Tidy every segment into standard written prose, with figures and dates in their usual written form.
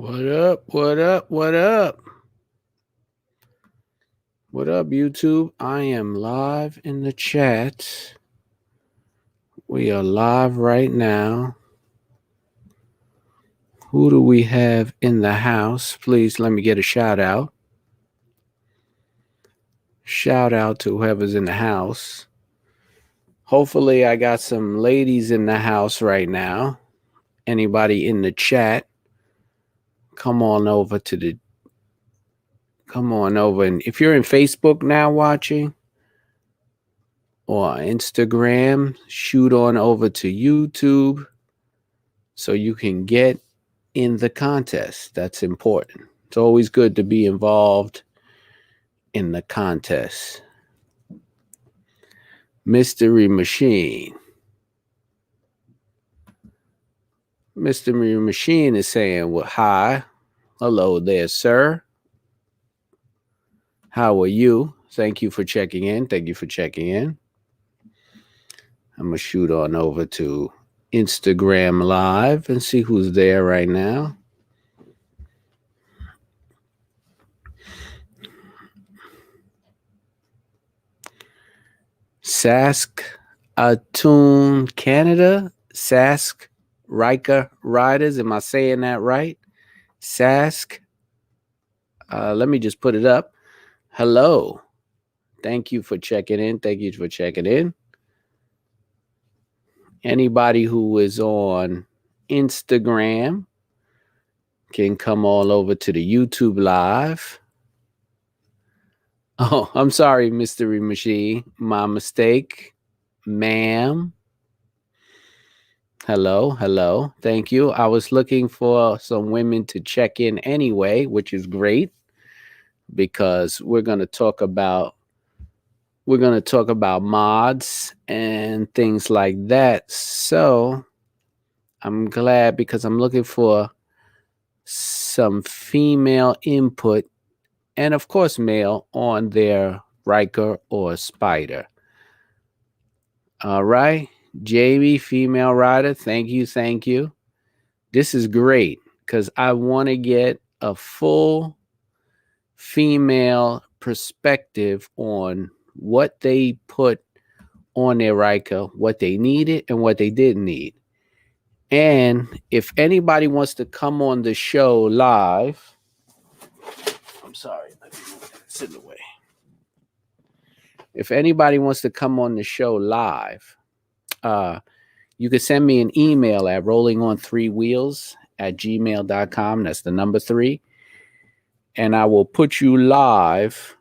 What up? What up? What up? What up, YouTube? I am live in the chat. We are live right now. Who do we have in the house? Please let me get a shout out. Shout out to whoever's in the house. Hopefully, I got some ladies in the house right now. Anybody in the chat, come on over and if you're in Facebook now watching or Instagram, shoot on over to YouTube so you can get in the contest. That's important. It's always good to be involved in the contest. Mystery Machine. Mystery Machine is saying, well, hi. Hello there, sir. How are you? Thank you for checking in. Thank you for checking in. I'm going to shoot on over to Instagram Live and see who's there right now. Saskatoon, Canada. Sask Ryker Riders. Am I saying that right? Sask. Let me just put it up. Hello. Thank you for checking in. Thank you for checking in. Anybody who is on Instagram can come all over to the YouTube Live. Oh, I'm sorry, Mystery Machine. My mistake, ma'am. Hello, hello. Thank you. I was looking for some women to check in anyway, which is great because we're going to talk about mods and things like that. So I'm glad because I'm looking for some female input and of course male on their Ryker or Spyder. All right. Jamie, female rider, thank you, thank you. This is great because I want to get a full female perspective on what they put on their Ryker, what they needed and what they didn't need. And if anybody wants to come on the show live, I'm sorry, it's in the way. If anybody wants to come on the show live, you can send me an email at rollingon3wheels@gmail.com. That's the number 3. And I will put you live.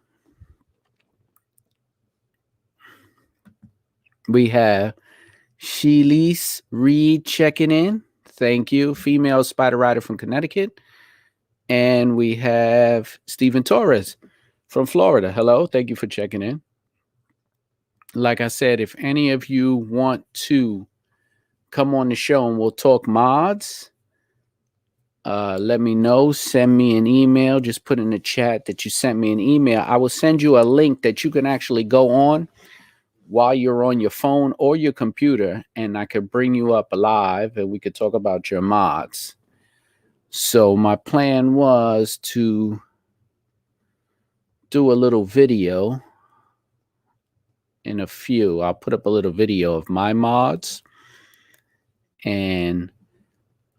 We have Sheelise Reed checking in. Thank you. Female Spider Rider from Connecticut. And we have Stephen Torres from Florida. Hello. Thank you for checking in. Like I said, if any of you want to come on the show and we'll talk mods, let me know. Send me an email. Just put in the chat that you sent me an email. I will send you a link that you can actually go on while you're on your phone or your computer, and I could bring you up live and we could talk about your mods. So my plan was to do a little video in a few. I'll put up a little video of my mods and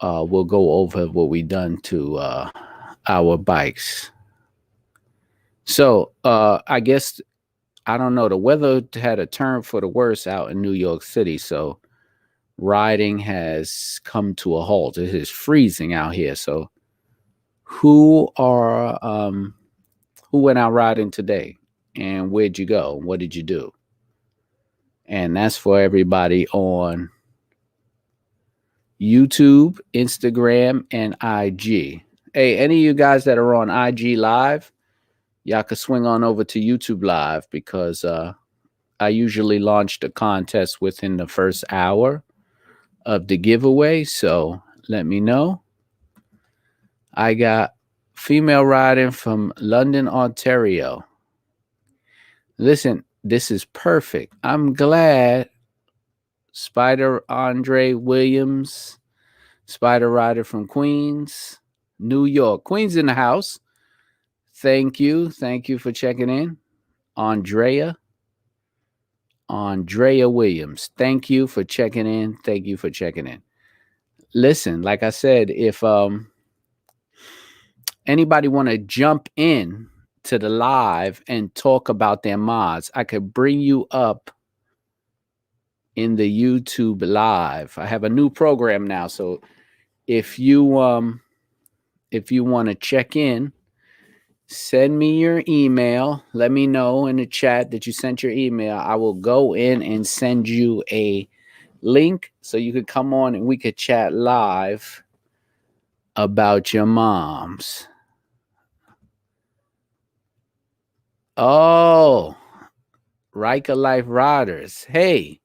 we'll go over what we done to our bikes. So I guess, I don't know, the weather had a turn for the worse out in New York City. So riding has come to a halt. It is freezing out here. So who went out riding today? And where'd you go? What did you do? And that's for everybody on YouTube, Instagram, and IG. Hey, any of you guys that are on IG Live, y'all could swing on over to YouTube Live because I usually launch the contest within the first hour of the giveaway. So let me know. I got female riding from London, Ontario. Listen, this is perfect. I'm glad Spider Andre Williams, Spider Rider from Queens. New York. Queens in the house. Thank you. Thank you for checking in. Andrea Williams. Thank you for checking in. Thank you for checking in. Listen, like I said, if anybody want to jump in to the live and talk about their mods, I could bring you up in the YouTube live. I have a new program now, so if you want to check in, send me your email. Let me know in the chat that you sent your email. I will go in and send you a link so you could come on and we could chat live about your moms. Oh, Riker Life Riders. Hey,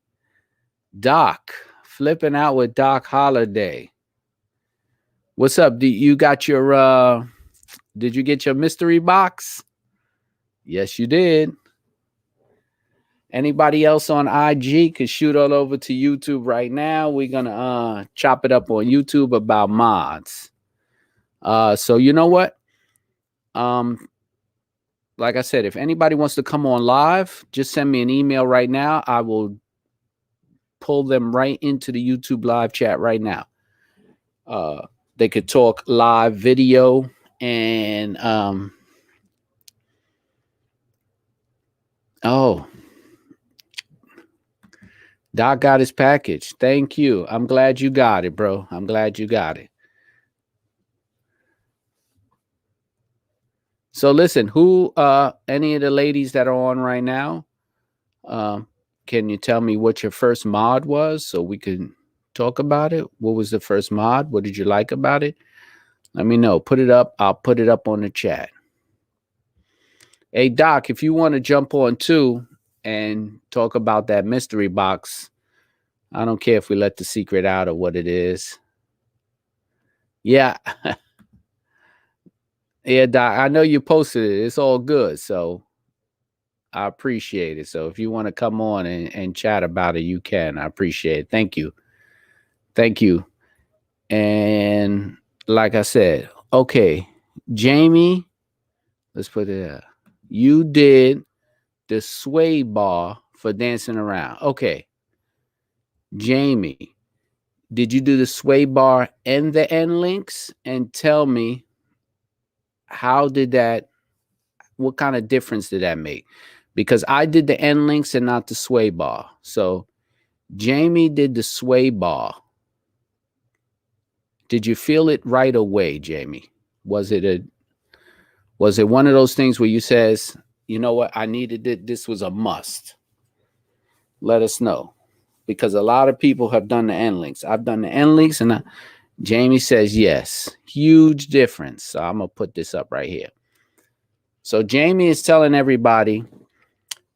Doc, flipping out with Doc Holiday. What's up? You got your did you get your mystery box? Yes, you did. Anybody else on IG could shoot all over to YouTube right now. We're gonna chop it up on YouTube about mods. So you know what? Like I said, if anybody wants to come on live, just send me an email right now. I will pull them right into the YouTube live chat right now. They could talk live video and oh, Doc got his package. Thank you. I'm glad you got it, bro. I'm glad you got it. So listen, who any of the ladies that are on right now, can you tell me what your first mod was so we can talk about it? What was the first mod? What did you like about it? Let me know. Put it up. I'll put it up on the chat. Hey, Doc, if you want to jump on too and talk about that mystery box, I don't care if we let the secret out or what it is. Yeah. Yeah, Doc, I know you posted it. It's all good. So I appreciate it. So if you want to come on and chat about it, you can. I appreciate it. Thank you. Thank you. And like I said, okay, Jamie, let's put it out. You did the sway bar for dancing around. Okay. Jamie, did you do the sway bar and the end links? And tell me, what kind of difference did that make? Because I did the end links and not the sway bar. So Jamie did the sway bar. Did you feel it right away, Jamie? Was it one of those things where you says, you know what, I needed it, this was a must? Let us know. Because a lot of people have done the end links. I've done the end links and Jamie says yes. Huge difference. So I'm going to put this up right here. So Jamie is telling everybody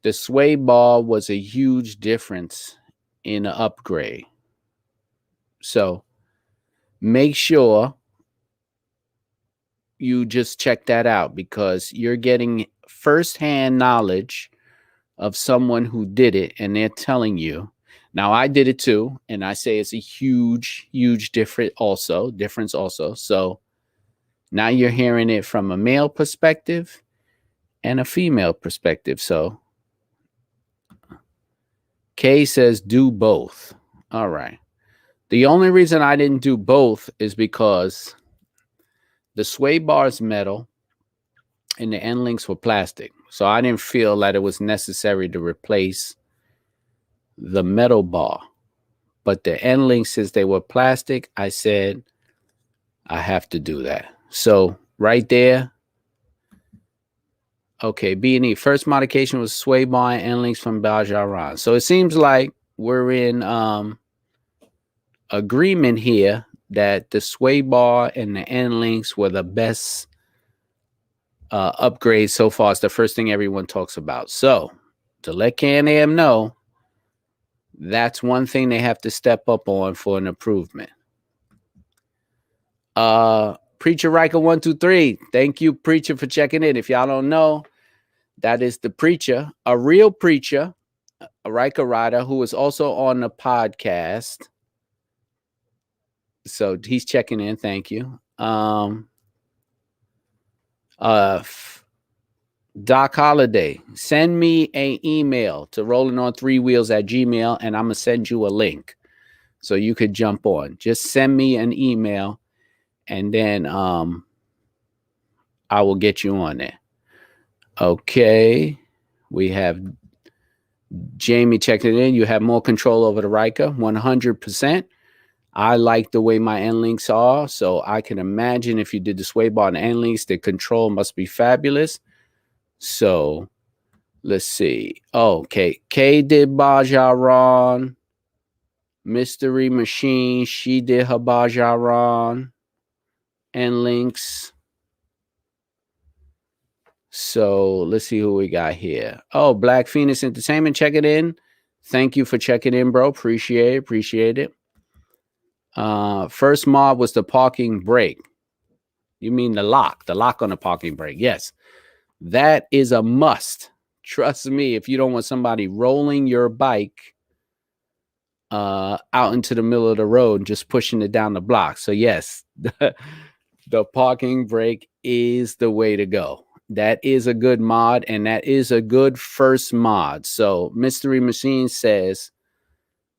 the sway bar was a huge difference in the upgrade. So make sure you just check that out because you're getting firsthand knowledge of someone who did it and they're telling you. Now I did it too, and I say it's a huge, huge difference also. So now you're hearing it from a male perspective and a female perspective. So Kay says do both. All right. The only reason I didn't do both is because the sway bar is metal and the end links were plastic. So I didn't feel that it was necessary to replace the metal bar. But the end links, since they were plastic, I said I have to do that. So right there. Okay, B&E. First modification was sway bar and end links from Bajaran. So it seems like we're in agreement here that the sway bar and the end links were the best upgrades so far. It's the first thing everyone talks about. So to let Can-Am know, that's one thing they have to step up on for an improvement. Preacher Riker 123. Thank you, Preacher, for checking in. If y'all don't know, that is the Preacher, a real preacher, a Riker rider who is also on the podcast. So he's checking in. Thank you. Doc Holiday, send me an email to rollingon3wheels@gmail, and I'm going to send you a link so you could jump on. Just send me an email, and then I will get you on there. Okay. We have Jamie checking in. You have more control over the Ryker, 100%. I like the way my end links are, so I can imagine if you did the sway bar and end links, the control must be fabulous. So let's see. Okay. Kay did Bajaran. Mystery Machine. She did her Bajaran. And links. So let's see who we got here. Oh, Black Phoenix Entertainment checking in. Thank you for checking in, bro. Appreciate it. Appreciate it. First mod was the parking brake. You mean the lock on the parking brake. Yes. That is a must. Trust me, if you don't want somebody rolling your bike out into the middle of the road and just pushing it down the block. So yes, the parking brake is the way to go. That is a good mod, and that is a good first mod. So Mystery Machine says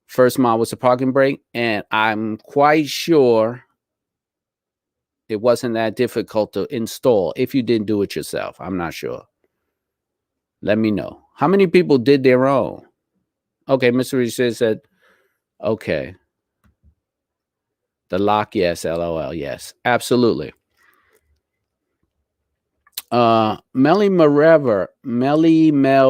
first mod was the parking brake, and I'm quite sure it wasn't that difficult to install if you didn't do it yourself. I'm not sure. Let me know. How many people did their own? Okay, Mystery says that. Okay. The lock, yes. LOL, yes. Absolutely. Melly Mel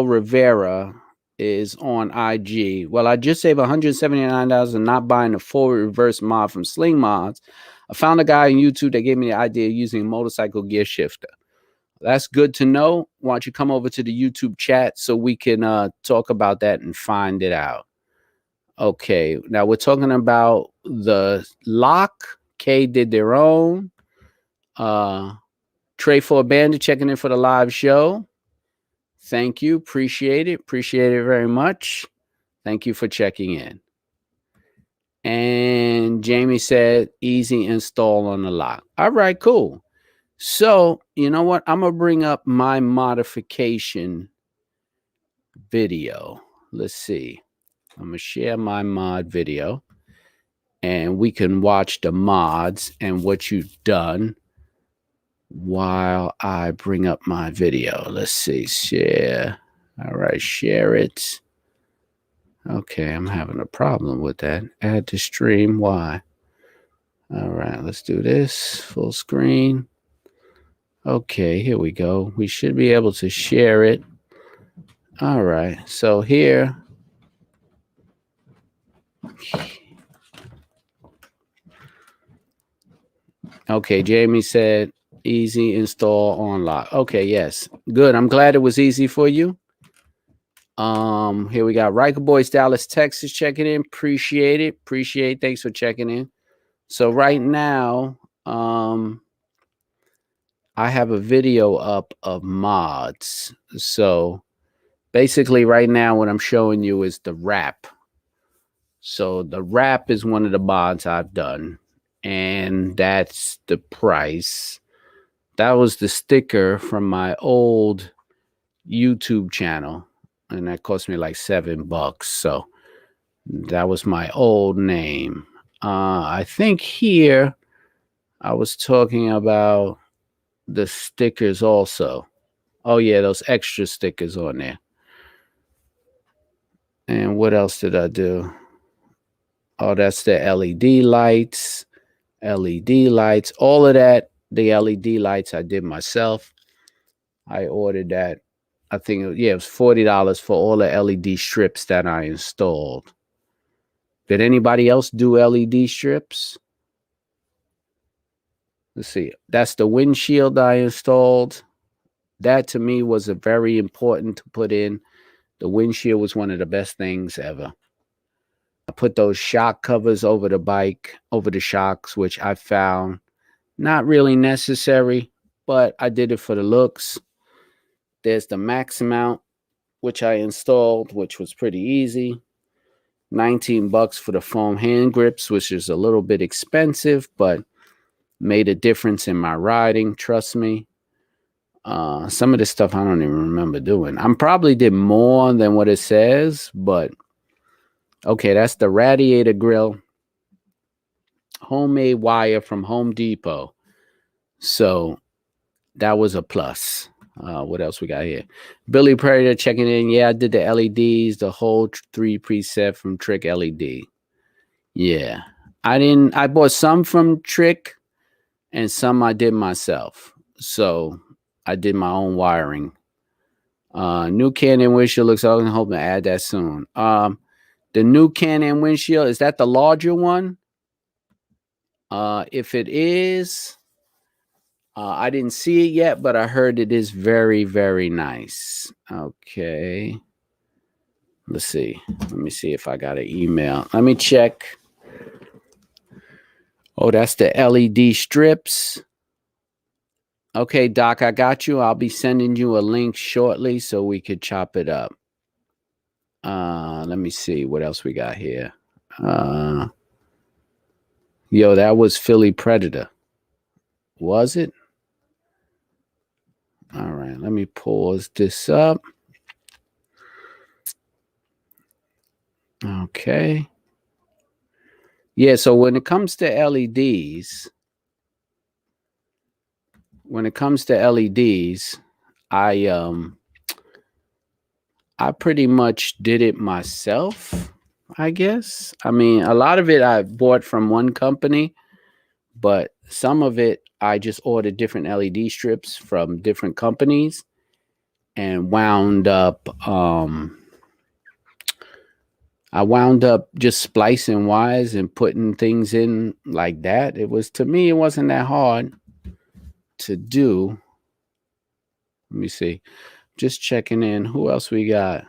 Rivera is on IG. Well, I just saved $179 and not buying a full reverse mod from Sling Mods. I found a guy on YouTube that gave me the idea of using a motorcycle gear shifter. That's good to know. Why don't you come over to the YouTube chat so we can talk about that and find it out. Okay, now we're talking about the lock. Kay did their own. Trey for Bandit checking in for the live show. Thank you. Appreciate it. Appreciate it very much. Thank you for checking in. And Jamie said, easy install on the lock. All right, cool. So, you know what? I'm going to bring up my modification video. Let's see. I'm going to share my mod video. And we can watch the mods and what you've done while I bring up my video. Let's see. Share. All right. Share it. Okay. I'm having a problem with that. Add to stream. Why? All right. Let's do this. Full screen. Okay. Here we go. We should be able to share it. All right. So here. Okay. Jamie said, easy install on lock. Okay, yes. Good. I'm glad it was easy for you. Here we got Ryker Boys, Dallas, Texas checking in. Appreciate it. Appreciate it. Thanks for checking in. So right now, I have a video up of mods. So basically right now what I'm showing you is the wrap. So the wrap is one of the mods I've done, and that's the price. That was the sticker from my old YouTube channel, and that cost me like $7. So that was my old name. I think here I was talking about the stickers also. Oh yeah, those extra stickers on there. And what else did I do? Oh, that's the LED lights. LED lights, all of that. The LED lights I did myself. I ordered that. I think, it was $40 for all the LED strips that I installed. Did anybody else do LED strips? Let's see. That's the windshield I installed. That to me was a very important to put in. The windshield was one of the best things ever. I put those shock covers over the bike, over the shocks, which I found not really necessary, but I did it for the looks. There's the max mount, which I installed, which was pretty easy. $19 for the foam hand grips, which is a little bit expensive, but made a difference in my riding. Trust me. Some of this stuff I don't even remember doing. I'm probably did more than what it says, but okay, that's the radiator grill. Homemade wire from Home Depot. So that was a plus. What else we got here? Billy Predator checking in. Yeah, I did the LEDs, the whole 3 preset from Trick LED. Yeah. I bought some from Trick and some I did myself. So I did my own wiring. New Can-Am windshield looks awesome. I'm hoping to add that soon. The new Can-Am windshield, is that the larger one? If it is, I didn't see it yet, but I heard it is very, very nice. Okay. Let's see. Let me see if I got an email. Let me check. Oh, that's the LED strips. Okay, Doc, I got you. I'll be sending you a link shortly so we could chop it up. Let me see what else we got here. Yo, that was Philly Predator. Was it? All right, let me pause this up. Okay. Yeah, so when it comes to LEDs, I pretty much did it myself, I guess. I mean, a lot of it I bought from one company, but some of it I just ordered different LED strips from different companies and wound up just splicing wires and putting things in like that. To me, it wasn't that hard to do. Let me see. Just checking in. Who else we got?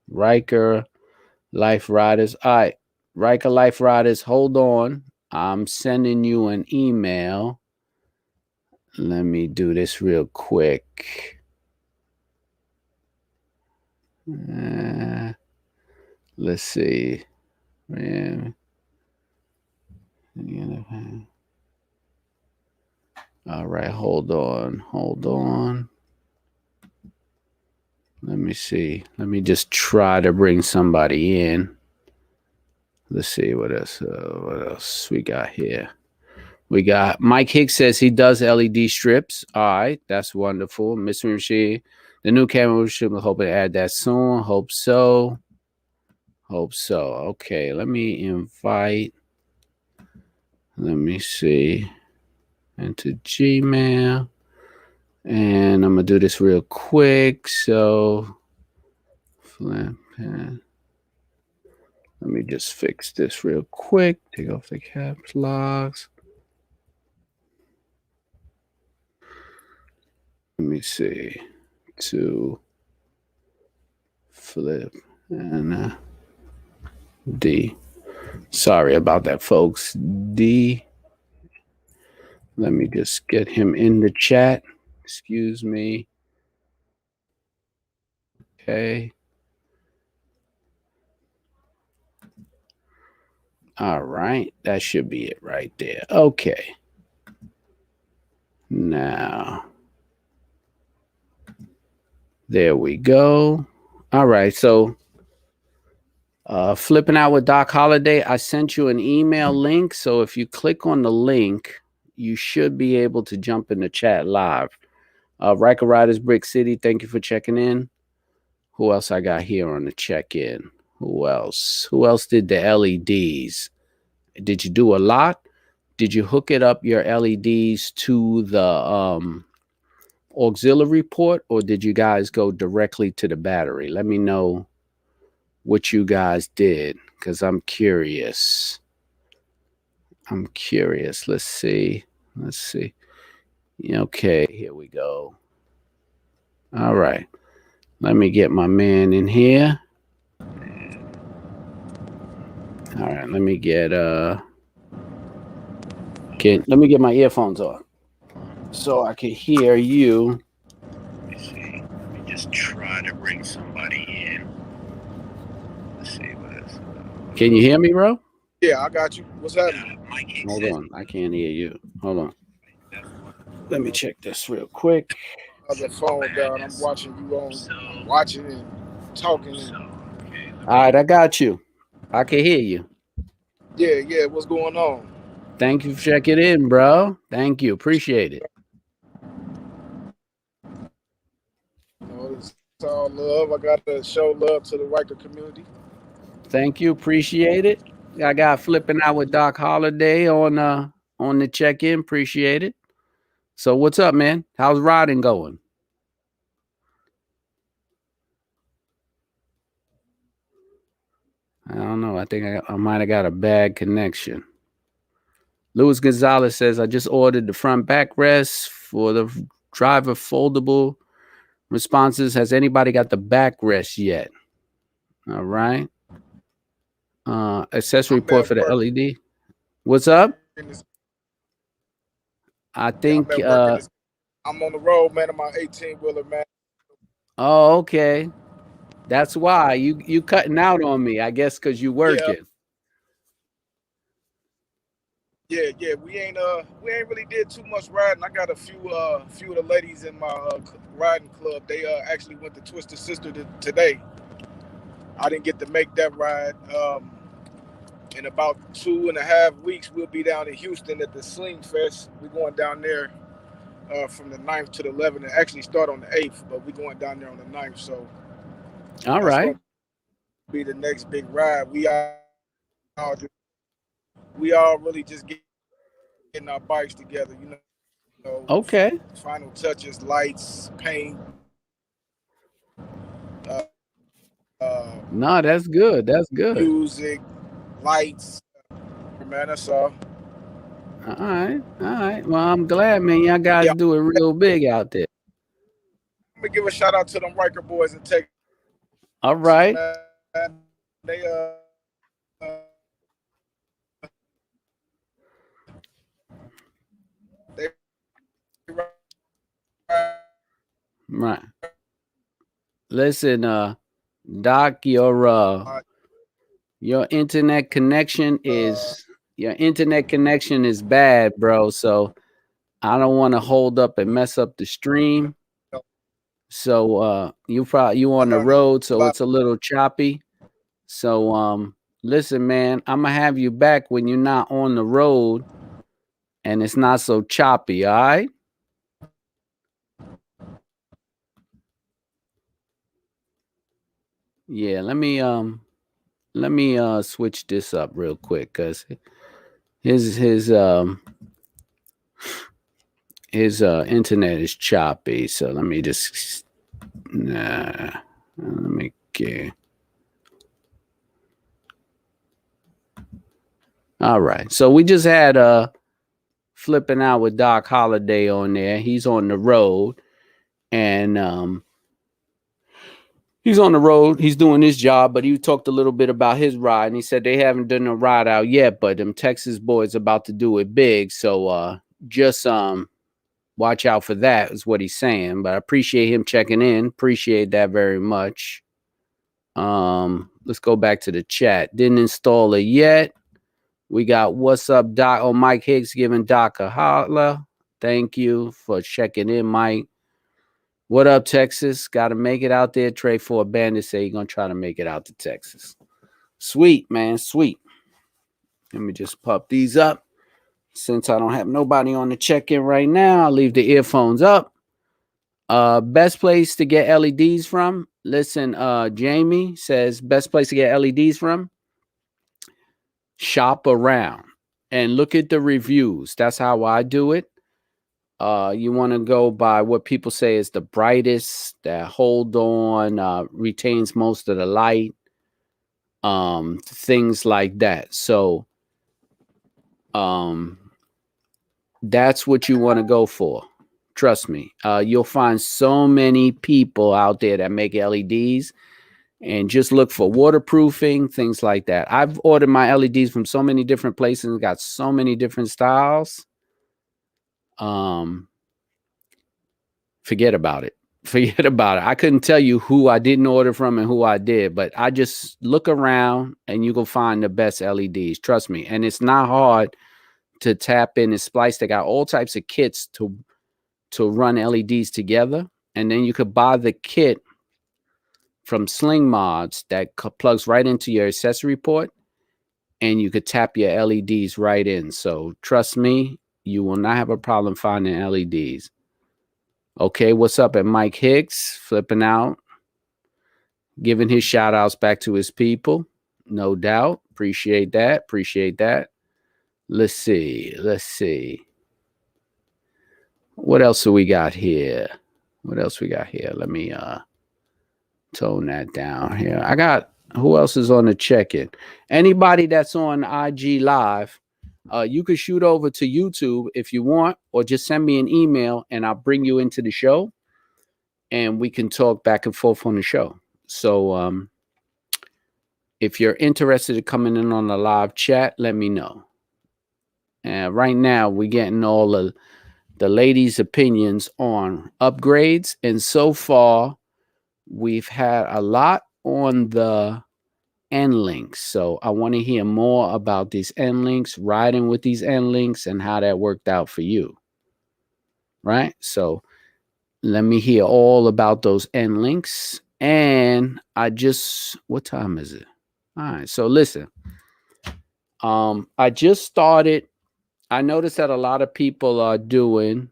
Ryker Life Riders. All right. Ryker Life Riders, hold on. I'm sending you an email. Let me do this real quick. Let's see. Yeah. All right, hold on. Let me see. Let me just try to bring somebody in. Let's see what else we got here. We got Mike Hicks says he does LED strips. All right, that's wonderful. Mystery Machine. The new camera should be hoping to add that soon. Hope so. Okay, let me invite. Let me see. Into Gmail. And I'm going to do this real quick. So, let me just fix this real quick. Take off the caps locks. Let me see. To flip and D. Sorry about that, folks. D. Let me just get him in the chat. Excuse me. Okay. All right. That should be it right there. Okay. Now, there we go. All right. So, Flipping Out with Doc Holliday, I sent you an email link. So if you click on the link, you should be able to jump in the chat live. Riker Riders, Brick City, thank you for checking in. Who else I got here on the check-in? Who else? Who else did the LEDs? Did you do a lot? Did you hook it up, your LEDs, to the auxiliary port, or did you guys go directly to the battery? Let me know what you guys did, because I'm curious. Let's see. Okay, here we go. All right. Let me get my man in here. All right, let me get my earphones on so I can hear you. Let me just try to bring somebody in. Let's see what else. Can you hear me, bro? Yeah, I got you. What's happening? Hold on, I can't hear you. Hold on. Let me check this real quick. other phone down. I'm watching you on. I'm watching and talking. And All right, I got you. I can hear you. yeah, yeah. What's going on? Thank you for checking in, bro. Thank you. Appreciate it. It's all love. I got to show love to the Riker community. Thank you. Appreciate it. I got flipping out with Doc Holiday on the check-in. Appreciate it. So what's up, man? How's riding going? I don't know. I think I might have got a bad connection. Luis Gonzalez says, I just ordered the front backrest for the driver foldable responses. Has anybody got the backrest yet? All right. Accessory I'm port at for the work. LED. What's up? In this, I yeah, I'm think, at work in this. I'm on the road, man. On my 18 wheeler, man. oh, okay. That's why you cutting out on me, I guess, because you Yeah, working. yeah. We ain't really did too much riding. I got a few of the ladies in my riding club. They actually went to Twisted Sister today. I didn't get to make that ride. In about 2.5 weeks, we'll be down in Houston at the Sling Fest. We're going down there from the 9th to the 11th. And actually start on the 8th, but we're going down there on the 9th. So All that's right. going to be the next big ride. We all really just getting our bikes together. Okay. Final touches, lights, paint, No, that's good. That's good. music, lights. Man, that's all. All right. All right. Well, I'm glad, man. Y'all guys Yeah, do it real big out there. let me give a shout out to them Riker boys in Texas, All man. right. They Right. Listen, Doc, your internet connection is bad, bro. So I don't want to hold up and mess up the stream. So you on the road, so it's a little choppy. So listen, man, I'm gonna have you back when you're not on the road and it's not so choppy, all right? Yeah, let me switch this up real quick because his internet is choppy. So let me just let me get. All right. So we just had flipping out with Doc Holiday on there. He's on the road and he's on the road. He's doing his job, but he talked a little bit about his ride and he said they haven't done a ride out yet, but them Texas boys about to do it big. So just watch out for that is what he's saying. But I appreciate him checking in. Appreciate that very much. Let's go back to the chat. Didn't install it yet. We got what's up, Doc. Oh, Mike Hicks giving Doc a holla. Thank you for checking in, Mike. What up, Texas? Got to make it out there. Trade for a bandit. Say you're gonna try to make it out to Texas. Sweet, man. Sweet. Let me just pop these up. Since I don't have nobody on the check-in right now, I'll leave the earphones up. Best place to get LEDs from. Listen, Jamie says best place to get LEDs from. Shop around and look at the reviews. That's how I do it. You want to go by what people say is the brightest, that hold on, retains most of the light, things like that. So that's what you want to go for. Trust me. You'll find so many people out there that make LEDs. And just look for waterproofing, things like that. I've ordered my LEDs from so many different places and got so many different styles. Forget about it. Forget about it. I couldn't tell you who I didn't order from and who I did, but I just look around and you can find the best LEDs. Trust me. And it's not hard to tap in and splice. They got all types of kits to run LEDs together. and then you could buy the kit from Sling Mods that plugs right into your accessory port, and you could tap your LEDs right in. So trust me, you will not have a problem finding LEDs. Okay, what's up at Mike Hicks? Flipping out, giving his shout outs back to his people. No doubt. Appreciate that. Appreciate that. Let's see. Let's see. What else do we got here? What else we got here? Let me tone that down here. I got, who else is on the check-in? Anybody that's on IG Live, you could shoot over to YouTube if you want, or just send me an email and I'll bring you into the show and we can talk back and forth on the show. So if you're interested in coming in on the live chat, let me know. Right now, we're getting all of the ladies' opinions on upgrades. And so far, we've had a lot on the N links. So I want to hear more about these N links, riding with these N links, and how that worked out for you. Right? So let me hear all about those N links. And what time is it? All right. So listen, I just started. I noticed that a lot of people are doing.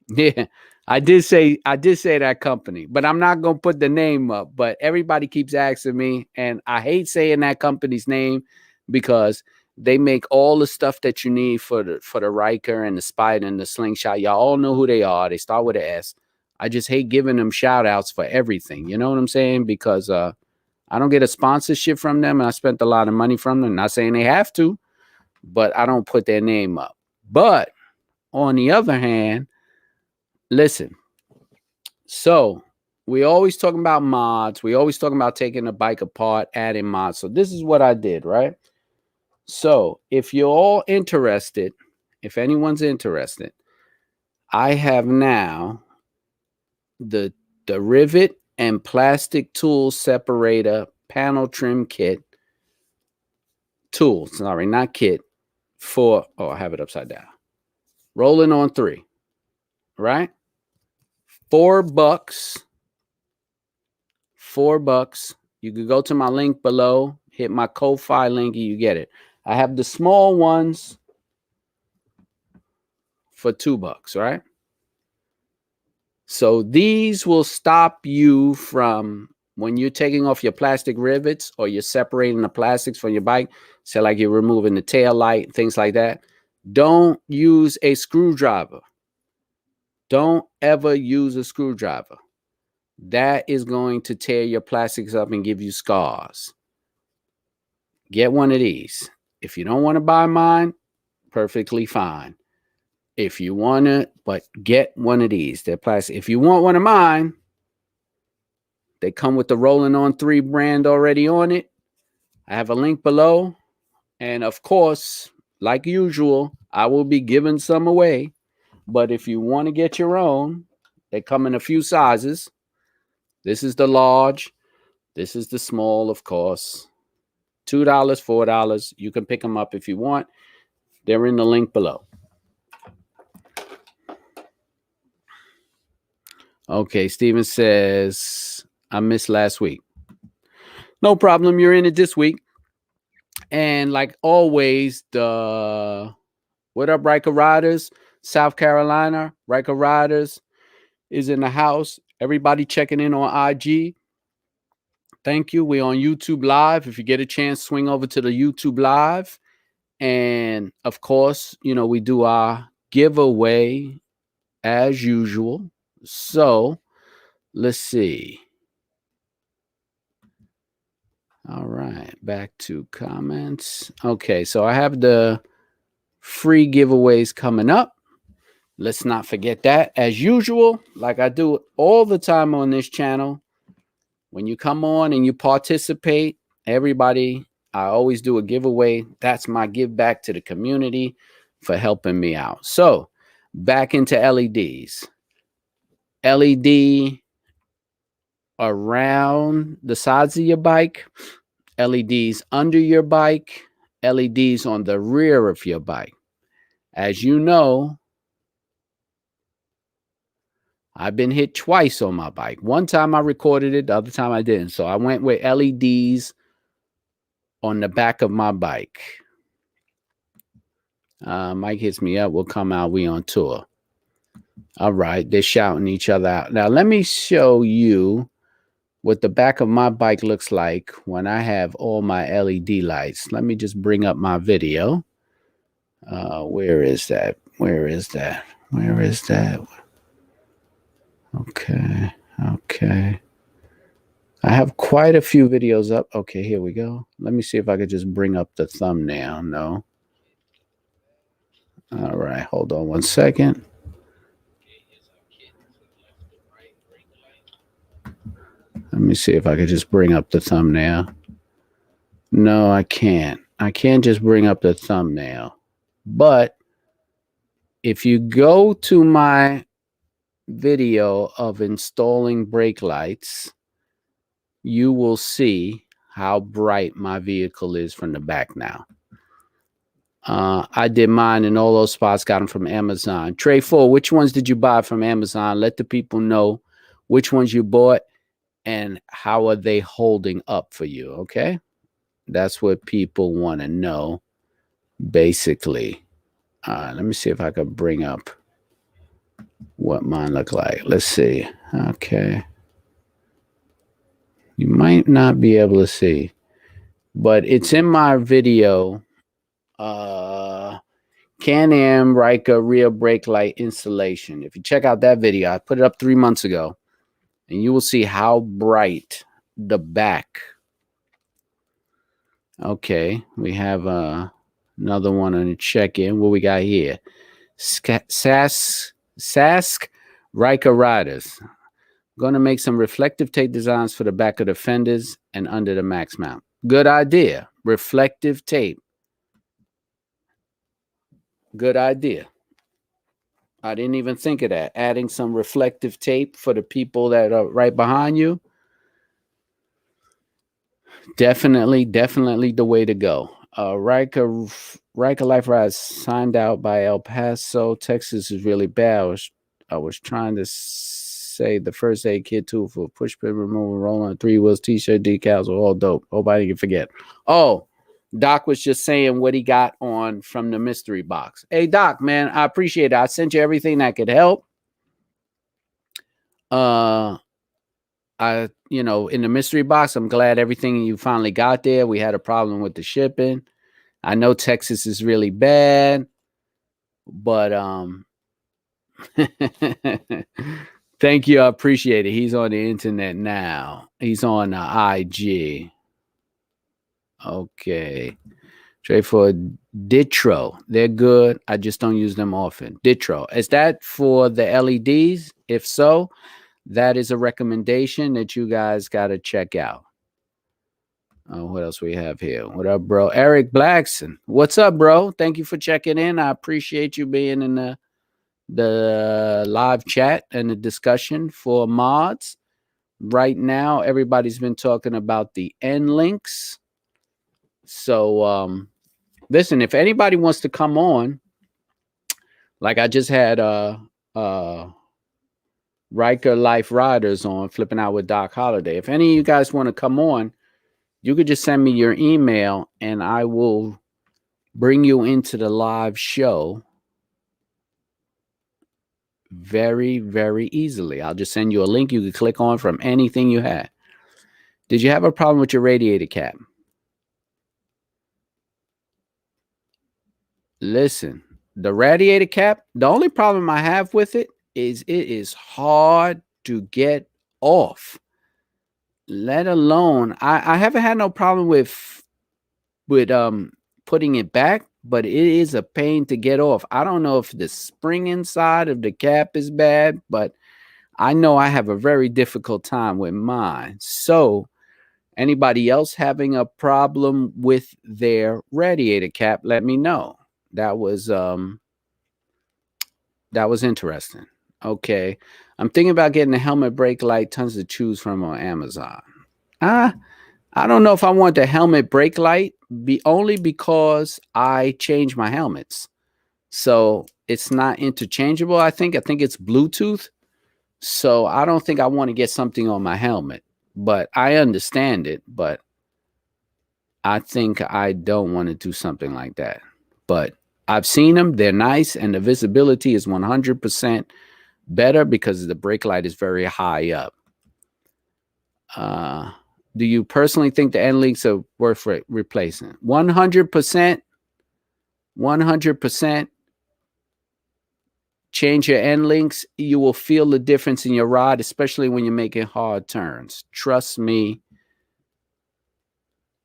Yeah, I did say that company, but I'm not gonna put the name up. But everybody keeps asking me, and I hate saying that company's name because they make all the stuff that you need for the Ryker and the Spyder and the Slingshot. Y'all all know who they are. They start with an S. I just hate giving them shout outs for everything. You know what I'm saying? Because I don't get a sponsorship from them, and I spent a lot of money from them. Not saying they have to, but I don't put their name up. But on the other hand, listen, so we always talking about mods. We always talking about taking a bike apart, adding mods. So this is what I did, right? So if you're all interested, if anyone's interested, I have now the rivet and plastic tool separator panel trim kit. Tool, sorry, not kit. I have it upside down. Rolling on 3, right? $4. $4. You could go to my link below, hit my Ko-Fi link, and you get it. I have the small ones for $2, right? So these will stop you from, when you're taking off your plastic rivets or you're separating the plastics from your bike, say like you're removing the tail light, things like that. Don't use a screwdriver. Don't ever use a screwdriver. That is going to tear your plastics up and give you scars. Get one of these. If you don't want to buy mine, perfectly fine. If you want to, but get one of these. They're plastic. If you want one of mine, they come with the Rolling On 3 brand already on it. I have a link below. And of course, like usual, I will be giving some away. But if you want to get your own, they come in a few sizes. This is the large. This is the small, of course. $2, $4. You can pick them up if you want. They're in the link below. Okay, Steven says, I missed last week. No problem. You're in it this week. And like always, what up, Ryker Riders? South Carolina, Ryker Riders is in the house. Everybody checking in on IG. Thank you. We're on YouTube Live. If you get a chance, swing over to the YouTube Live. And of course, we do our giveaway as usual. So let's see. All right, back to comments. Okay, so I have the free giveaways coming up. Let's not forget that. As usual, like I do all the time on this channel, when you come on and you participate, everybody, I always do a giveaway. That's my give back to the community for helping me out. So back into LEDs. LED around the sides of your bike, LEDs under your bike, LEDs on the rear of your bike. As you know, I've been hit twice on my bike. One time I recorded it, the other time I didn't. So I went with LEDs on the back of my bike. Mike hits me up. We'll come out. We on tour. All right. They're shouting each other out. Now, let me show you what the back of my bike looks like when I have all my LED lights. Let me just bring up my video. Where is that? Where is that? Where is that? Okay. Okay. I have quite a few videos up. Okay, here we go. Let me see if I could just bring up the thumbnail. No. All right. Hold on one second. Let me see if I could just bring up the thumbnail. No, I can't. I can't just bring up the thumbnail. But if you go to my video of installing brake lights, you will see how bright my vehicle is from the back now. I did mine in all those spots, got them from Amazon. Trey 4, which ones did you buy from Amazon? Let the people know which ones you bought and how are they holding up for you, okay? That's what people want to know, basically. Let me see if I could bring up what mine look like. Let's see. Okay. You might not be able to see, but it's in my video. Can-Am Ryker rear brake light installation. If you check out that video, I put it up 3 months ago, and you will see how bright the back. Okay, we have another one on the check-in. What we got here? Sask Ryker riders. Going to make some reflective tape designs for the back of the fenders and under the max mount. Good idea. Reflective tape. Good idea. I didn't even think of that. Adding some reflective tape for the people that are right behind you. Definitely the way to go. Ryker Life Rides signed out by El Paso, Texas is really bad. I was trying to say the first aid kit too for push pin removal, roll on 3 wheels, t-shirt decals are all dope. Hope I didn't forget. Oh, Doc was just saying what he got on from the mystery box. Hey, Doc, man, I appreciate it. I sent you everything that could help. In the mystery box, I'm glad everything you finally got there. We had a problem with the shipping. I know Texas is really bad, but thank you. I appreciate it. He's on the internet now. He's on IG. Okay. Trade for Ditro. They're good. I just don't use them often. Ditro. Is that for the LEDs? If so, that is a recommendation that you guys got to check out. What else we have here? What up, bro? Eric Blackson. What's up, bro? Thank you for checking in. I appreciate you being in the live chat and the discussion for mods. Right now, everybody's been talking about the end links. So, listen, if anybody wants to come on, like I just had Ryker Life Riders on, Flipping Out with Doc Holliday. If any of you guys want to come on, you could just send me your email and I will bring you into the live show very, very easily. I'll just send you a link you can click on from anything you had. Did you have a problem with your radiator cap? Listen, the radiator cap, the only problem I have with it is hard to get off. Let alone, I haven't had no problem with putting it back, but it is a pain to get off. I don't know if the spring inside of the cap is bad, but I know I have a very difficult time with mine. So anybody else having a problem with their radiator cap, let me know. That was interesting. Okay. I'm thinking about getting a helmet brake light, tons to choose from on Amazon. I don't know if I want the helmet brake light, only because I change my helmets. So it's not interchangeable, I think. I think it's Bluetooth. So I don't think I want to get something on my helmet, but I understand it. But I think I don't want to do something like that. But I've seen them. They're nice. And the visibility is 100% better because the brake light is very high up. Uh, do you personally think the end links are worth replacing? 100%. 100%. Change your end links. You will feel the difference in your rod, especially when you're making hard turns. Trust me.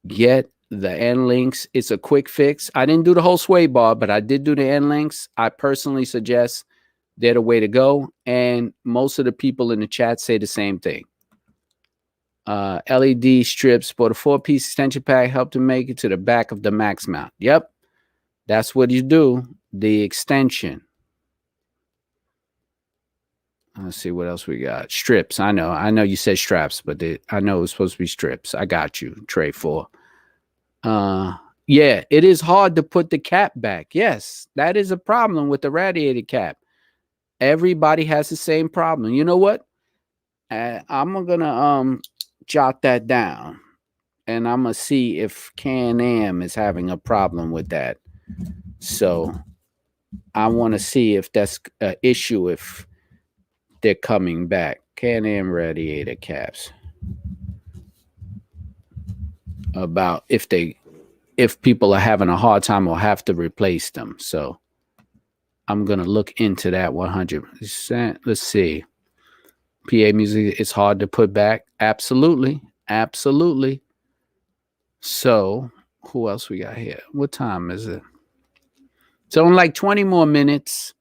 Get the end links. It's a quick fix. I didn't do the whole sway bar, but I did do the end links. I personally suggest they're the way to go. And most of the people in the chat say the same thing. LED strips for the 4-piece extension pack help to make it to the back of the max mount. Yep. That's what you do. The extension. Let's see what else we got. Strips. I know you said straps, but I know it's supposed to be strips. I got you, Trey 4. Yeah, it is hard to put the cap back. Yes, that is a problem with the radiator cap. Everybody has the same problem. You know what? I'm gonna jot that down, and I'm gonna see if Can-Am is having a problem with that. So I want to see if that's an issue if they're coming back. Can-Am radiator caps. About if people are having a hard time or have to replace them. So I'm going to look into that 100%. Let's see. PA music, it's hard to put back. Absolutely. Absolutely. So who else we got here? What time is it? So in like 20 more minutes,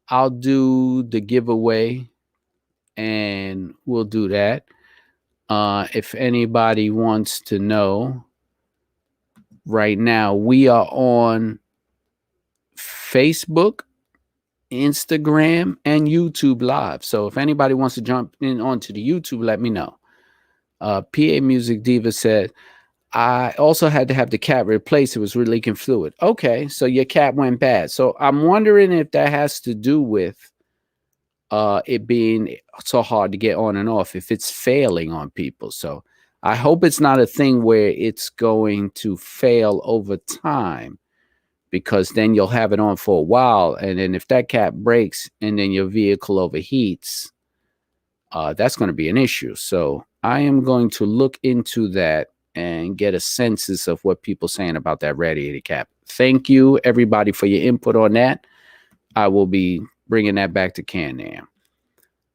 I'll do the giveaway and we'll do that. If anybody wants to know, right now we are on Facebook, Instagram, and YouTube Live. So if anybody wants to jump in onto the YouTube, let me know. PA Music Diva said, I also had to have the cap replaced. It was leaking fluid. Okay, so your cap went bad. So I'm wondering if that has to do with it being so hard to get on and off, if it's failing on people. So I hope it's not a thing where it's going to fail over time, because then you'll have it on for a while. And then if that cap breaks and then your vehicle overheats, that's going to be an issue. So I am going to look into that and get a census of what people are saying about that radiator cap. Thank you, everybody, for your input on that. I will be bringing that back to Can-Am.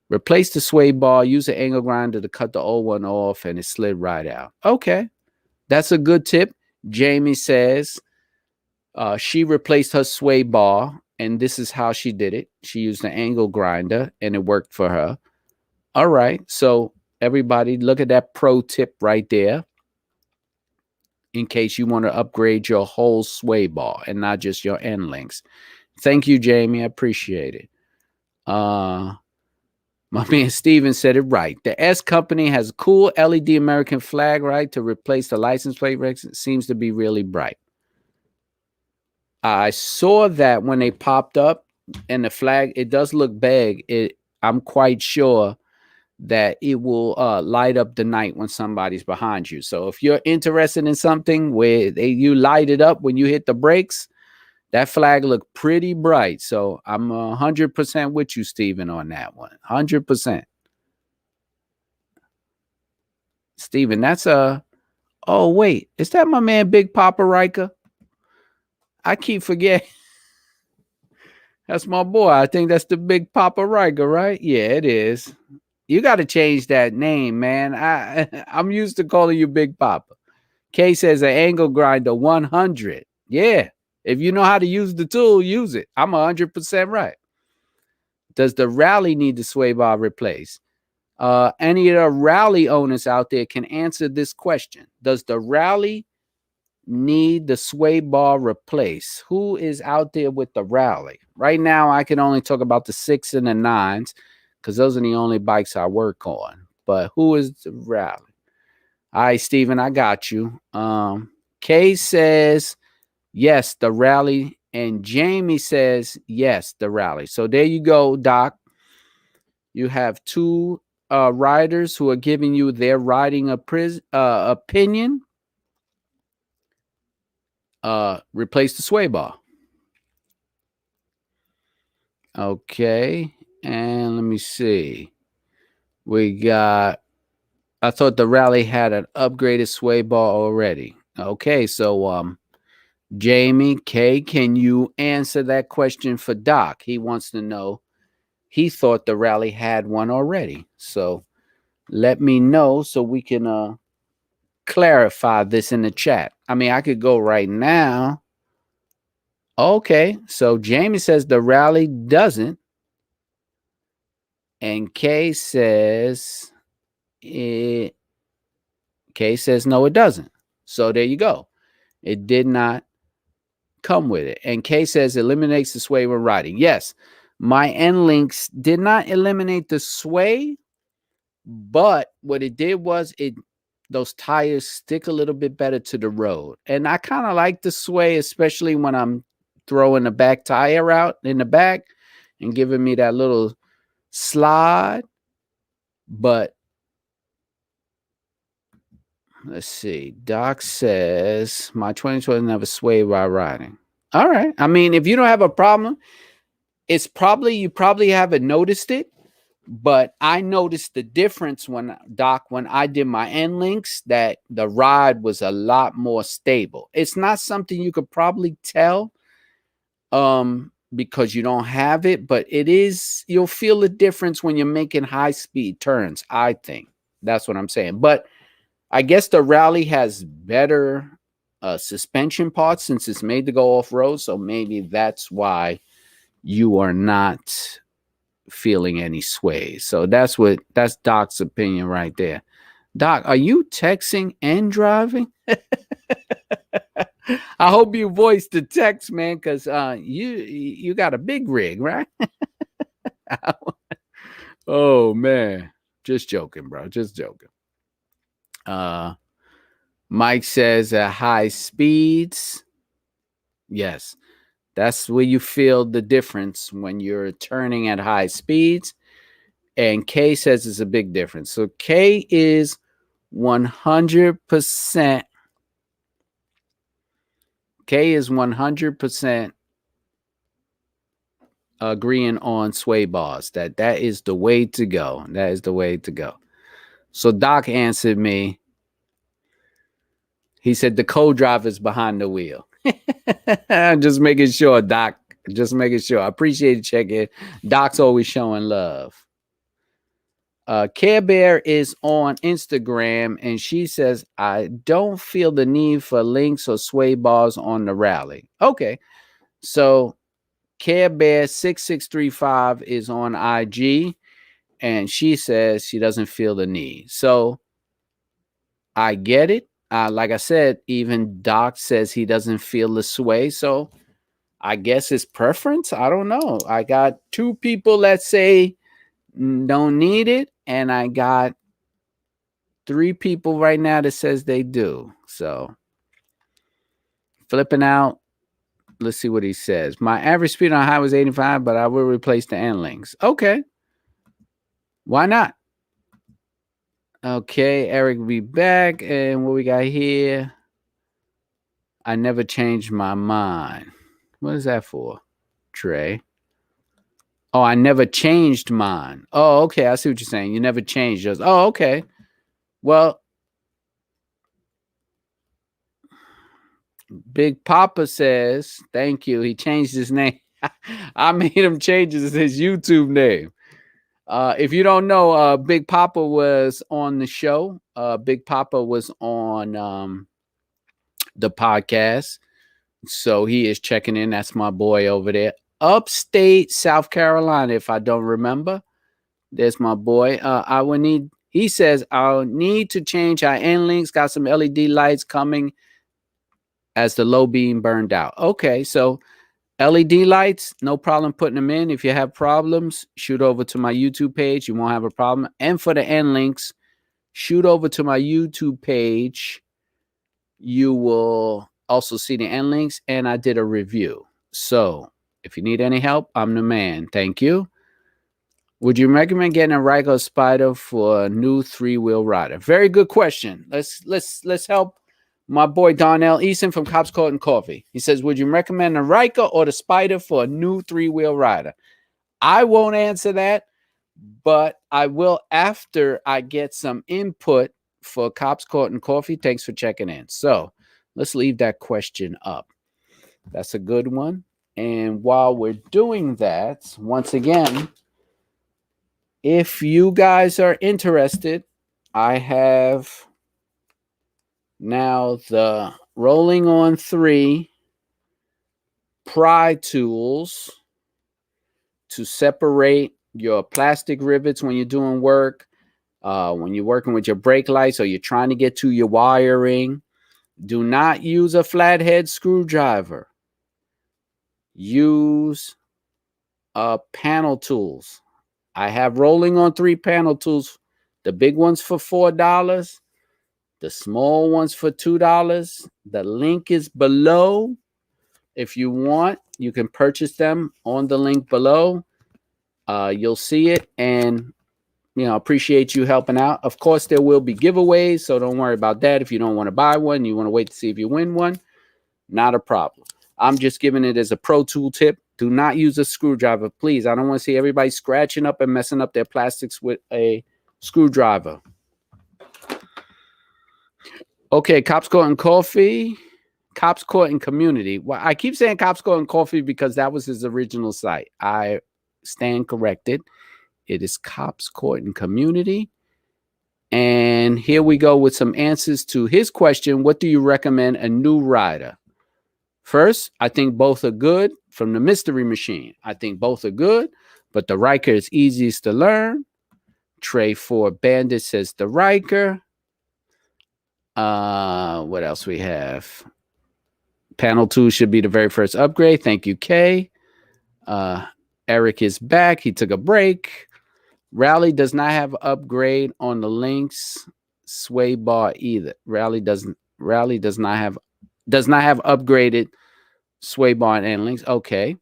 Replace the sway bar, use an angle grinder to cut the old one off, and it slid right out. Okay, that's a good tip. Jamie says she replaced her sway bar, and this is how she did it. She used an angle grinder, and it worked for her. All right, so everybody, look at that pro tip right there, in case you want to upgrade your whole sway bar and not just your end links. Thank you, Jamie. I appreciate it. My man Steven said it right. The S company has a cool LED American flag, right, to replace the license plate. It seems to be really bright. I saw that when they popped up, and the flag, it does look big. I'm quite sure that it will light up the night when somebody's behind you. So if you're interested in something where you light it up when you hit the brakes, that flag looked pretty bright. So I'm 100% with you, Steven, on that one. 100%. Steven, that's oh, wait. Is that my man, Big Papa Ryker? I keep forgetting. That's my boy. I think that's the Big Papa Ryker, right? Yeah, it is. You got to change that name, man. I'm used to calling you Big Papa. Kay says an angle grinder 100. Yeah. If you know how to use the tool, use it. I'm 100% right. Does the Rally need the sway bar replaced? Any of the Rally owners out there can answer this question. Does the Rally need the sway bar replaced? Who is out there with the Rally? Right now, I can only talk about the 6 and the 9s, because those are the only bikes I work on. But who is the Rally? All right, Steven, I got you. Kay says, yes, the Rally. And Jamie says, yes, the Rally. So there you go, Doc. You have two riders who are giving you their riding opinion. Replace the sway bar. Okay, and let me see. We got. I thought the rally had an upgraded sway bar already. Okay, so Jamie K, can you answer that question for Doc? He wants to know. He thought the rally had one already. So let me know so we can clarify this in the chat. I mean, I could go right now. Okay, so Jamie says the rally doesn't, and Kay says it. Kay says no, it doesn't. So there you go. It did not come with it. And Kay says eliminates the sway when riding. Yes, my end links did not eliminate the sway, but what it did was those tires stick a little bit better to the road. And I kind of like the sway, especially when I'm throwing the back tire out in the back and giving me that little slide. But let's see. Doc says my 2020 never sway while riding. All right. I mean, if you don't have a problem, it's probably you probably haven't noticed it. But I noticed the difference when I did my end links, that the ride was a lot more stable. It's not something you could probably tell because you don't have it, but it is, you'll feel the difference when you're making high speed turns. I think that's what I'm saying. But I guess the rally has better suspension parts since it's made to go off road. So maybe that's why you are not feeling any sway. So that's Doc's opinion right there. Doc, are you texting and driving? I hope you voiced the text, man, because you got a big rig, right? Oh man, just joking, bro. Just joking. Mike says at high speeds. Yes, that's where you feel the difference when you're turning at high speeds. And K says it's a big difference. So K is 100%. K is 100% agreeing on sway bars. That is the way to go. That is the way to go. So Doc answered me. He said the co-driver is behind the wheel. Just making sure, Doc. Just making sure. I appreciate you checking. Doc's always showing love. Care Bear is on Instagram, and she says, I don't feel the need for links or sway bars on the rally. Okay. So Care Bear 6635 is on IG, and she says she doesn't feel the need. So I get it. Like I said, even Doc says he doesn't feel the sway. So I guess it's preference. I don't know. I got two people that say don't need it, and I got three people right now that says they do. So flipping out. Let's see what he says. My average speed on highway is 85, but I will replace the end links. Okay. Why not? Okay, Eric will be back. And what we got here? I never changed my mind. What is that for? Trey. Oh, I never changed mine. Oh, okay. I see what you're saying. You never changed yours. Oh, okay. Well, Big Papa says, thank you. He changed his name. I made him change his YouTube name. If you don't know, Big Papa was on the show. Big Papa was on the podcast. So he is checking in. That's my boy over there. Upstate South Carolina, if I don't remember. There's my boy. He says, I'll need to change our end links. Got some LED lights coming as the low beam burned out. Okay, so LED lights, no problem putting them in. If you have problems, shoot over to my YouTube page. You won't have a problem. And for the end links, shoot over to my YouTube page. You will also see the end links, and I did a review. So if you need any help, I'm the man. Thank you. Would you recommend getting a Ryker or Spyder for a new 3-wheel rider? Very good question. Let's help my boy Donnell Easton from Cops Court and Coffee. He says, would you recommend a Ryker or the Spyder for a new 3-wheel rider? I won't answer that, but I will after I get some input for Cops Court and Coffee. Thanks for checking in. So let's leave that question up. That's a good one. And while we're doing that, once again, if you guys are interested, I have now the Rolling on 3 pry tools to separate your plastic rivets when you're doing work, when you're working with your brake lights or you're trying to get to your wiring. Do not use a flathead screwdriver. Use panel tools. I have Rolling on 3 panel tools. The big ones for $4. The small ones for $2. The link is below. If you want, you can purchase them on the link below. You'll see it, and appreciate you helping out. Of course, there will be giveaways, so don't worry about that. If you don't want to buy one, you want to wait to see if you win one, not a problem. I'm just giving it as a pro tool tip. Do not use a screwdriver, please. I don't want to see everybody scratching up and messing up their plastics with a screwdriver. Okay, Cops Court and Coffee. Cops Court and Community. Well, I keep saying Cops Court and Coffee because that was his original site. I stand corrected. It is Cops Court and Community. And here we go with some answers to his question. What do you recommend a new rider? First, I think both are good from the Mystery Machine. I think both are good, but the Ryker is easiest to learn. Trey 4 Bandit says the Ryker. What else we have? Panel 2 should be the very first upgrade. Thank you, Kay. Eric is back. He took a break. Rally does not have upgrade on the links sway bar either. Rally does not have upgraded sway bar and links. Okay.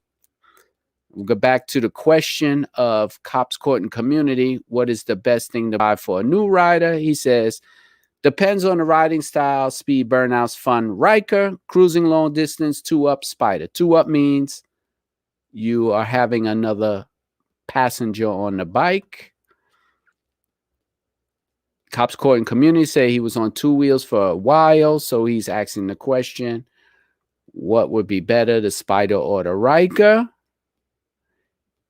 We'll go back to the question of Cops Court and Community. What is the best thing to buy for a new rider? He says, depends on the riding style, speed, burnouts, fun. Ryker, cruising long distance, 2-up, Spyder. 2-up means you are having another passenger on the bike. Cops Court and Community say he was on 2 wheels for a while, so he's asking the question, what would be better, the Spyder or the Ryker?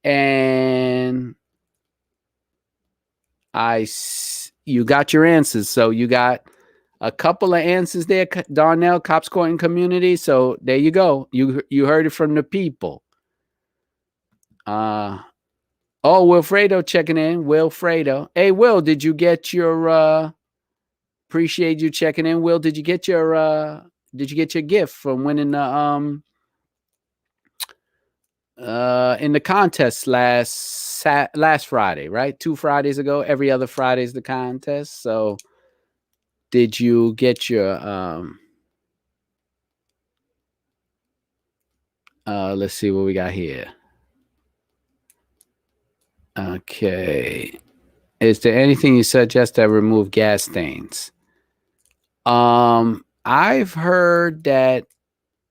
And you got your answers. So you got a couple of answers there, Darnell, Cops Court and Community. So there you go. You heard it from the people. Wilfredo checking in. Wilfredo. Hey, Will, did you get your appreciate you checking in. Will, did you get your gift from winning the in the contest last Friday, right? 2 Fridays ago. Every other Friday is the contest. So did you get your let's see what we got here. Okay. Is there anything you suggest that remove gas stains? I've heard that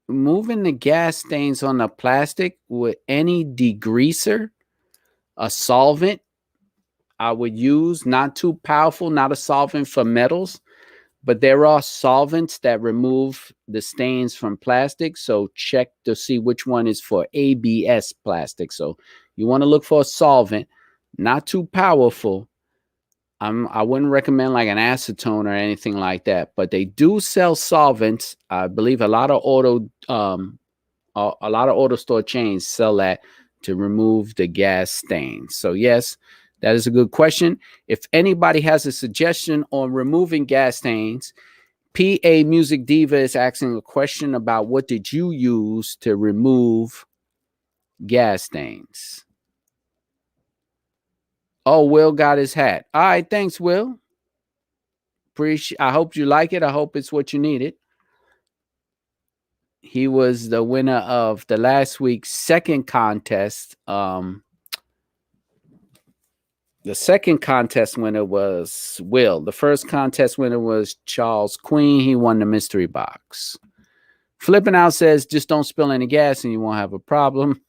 moving the gas stains on the plastic with any degreaser, a solvent I would use, not too powerful, not a solvent for metals, but there are solvents that remove the stains from plastic. So check to see which one is for ABS plastic. So you want to look for a solvent, not too powerful. I wouldn't recommend like an acetone or anything like that, but they do sell solvents. I believe a lot of auto store chains sell that to remove the gas stains. So yes, that is a good question. If anybody has a suggestion on removing gas stains, PA Music Diva is asking a question about what did you use to remove gas stains? Oh, Will got his hat. All right, thanks, Will. I hope you like it. I hope it's what you needed. He was the winner of the last week's second contest. The second contest winner was Will. The first contest winner was Charles Queen. He won the mystery box. Flipping Out says, just don't spill any gas and you won't have a problem.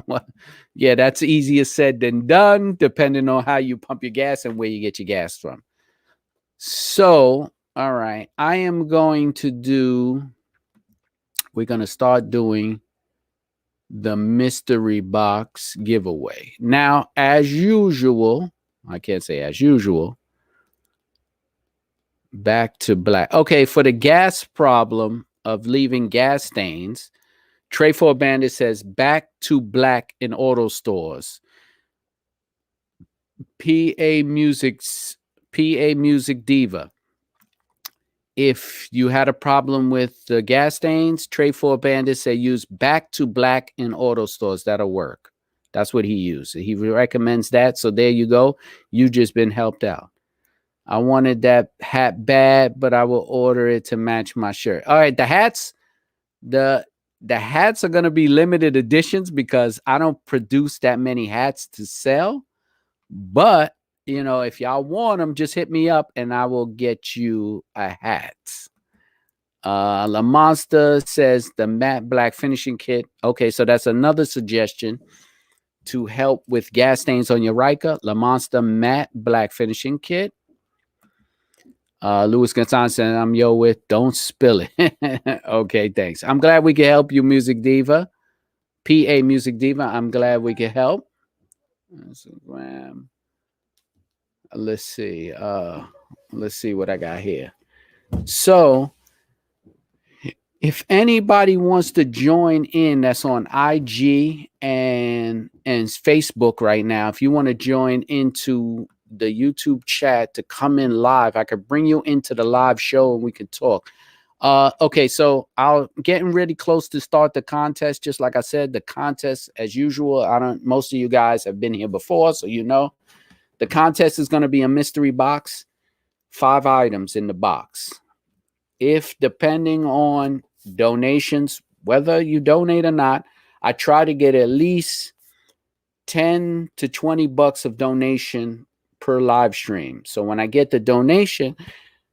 Well, yeah, that's easier said than done, depending on how you pump your gas and where you get your gas from. So, all right, we're going to start doing the mystery box giveaway. Now, as usual, I can't say as usual, back to black. Okay, for the gas problem of leaving gas stains, Trey for Bandit says back to black in auto stores. PA Music's PA Music Diva. If you had a problem with the gas stains, Trey for Bandit said use back to black in auto stores. That'll work. That's what he used. He recommends that. So there you go. You just been helped out. I wanted that hat bad, but I will order it to match my shirt. All right, the hats, the hats are going to be limited editions because I don't produce that many hats to sell. But, if y'all want them, just hit me up and I will get you a hat. La Monster says the matte black finishing kit. Okay, so that's another suggestion to help with gas stains on your Ryker. La Monster matte black finishing kit. Louis Gonzalez said, I'm with don't spill it. Okay, thanks. I'm glad we can help you, Music Diva. PA Music Diva. I'm glad we can help. Instagram. Let's see. Let's see what I got here. So, if anybody wants to join in, that's on IG and Facebook right now. If you want to join into the YouTube chat to come in live, I could bring you into the live show and we could talk. Okay, so I'll getting really close to start the contest. Just like I said, the contest, as usual, most of you guys have been here before, so the contest is going to be a mystery box, 5 items in the box. If depending on donations, whether you donate or not, I try to get at least 10 to 20 bucks of donation per live stream. So when I get the donation,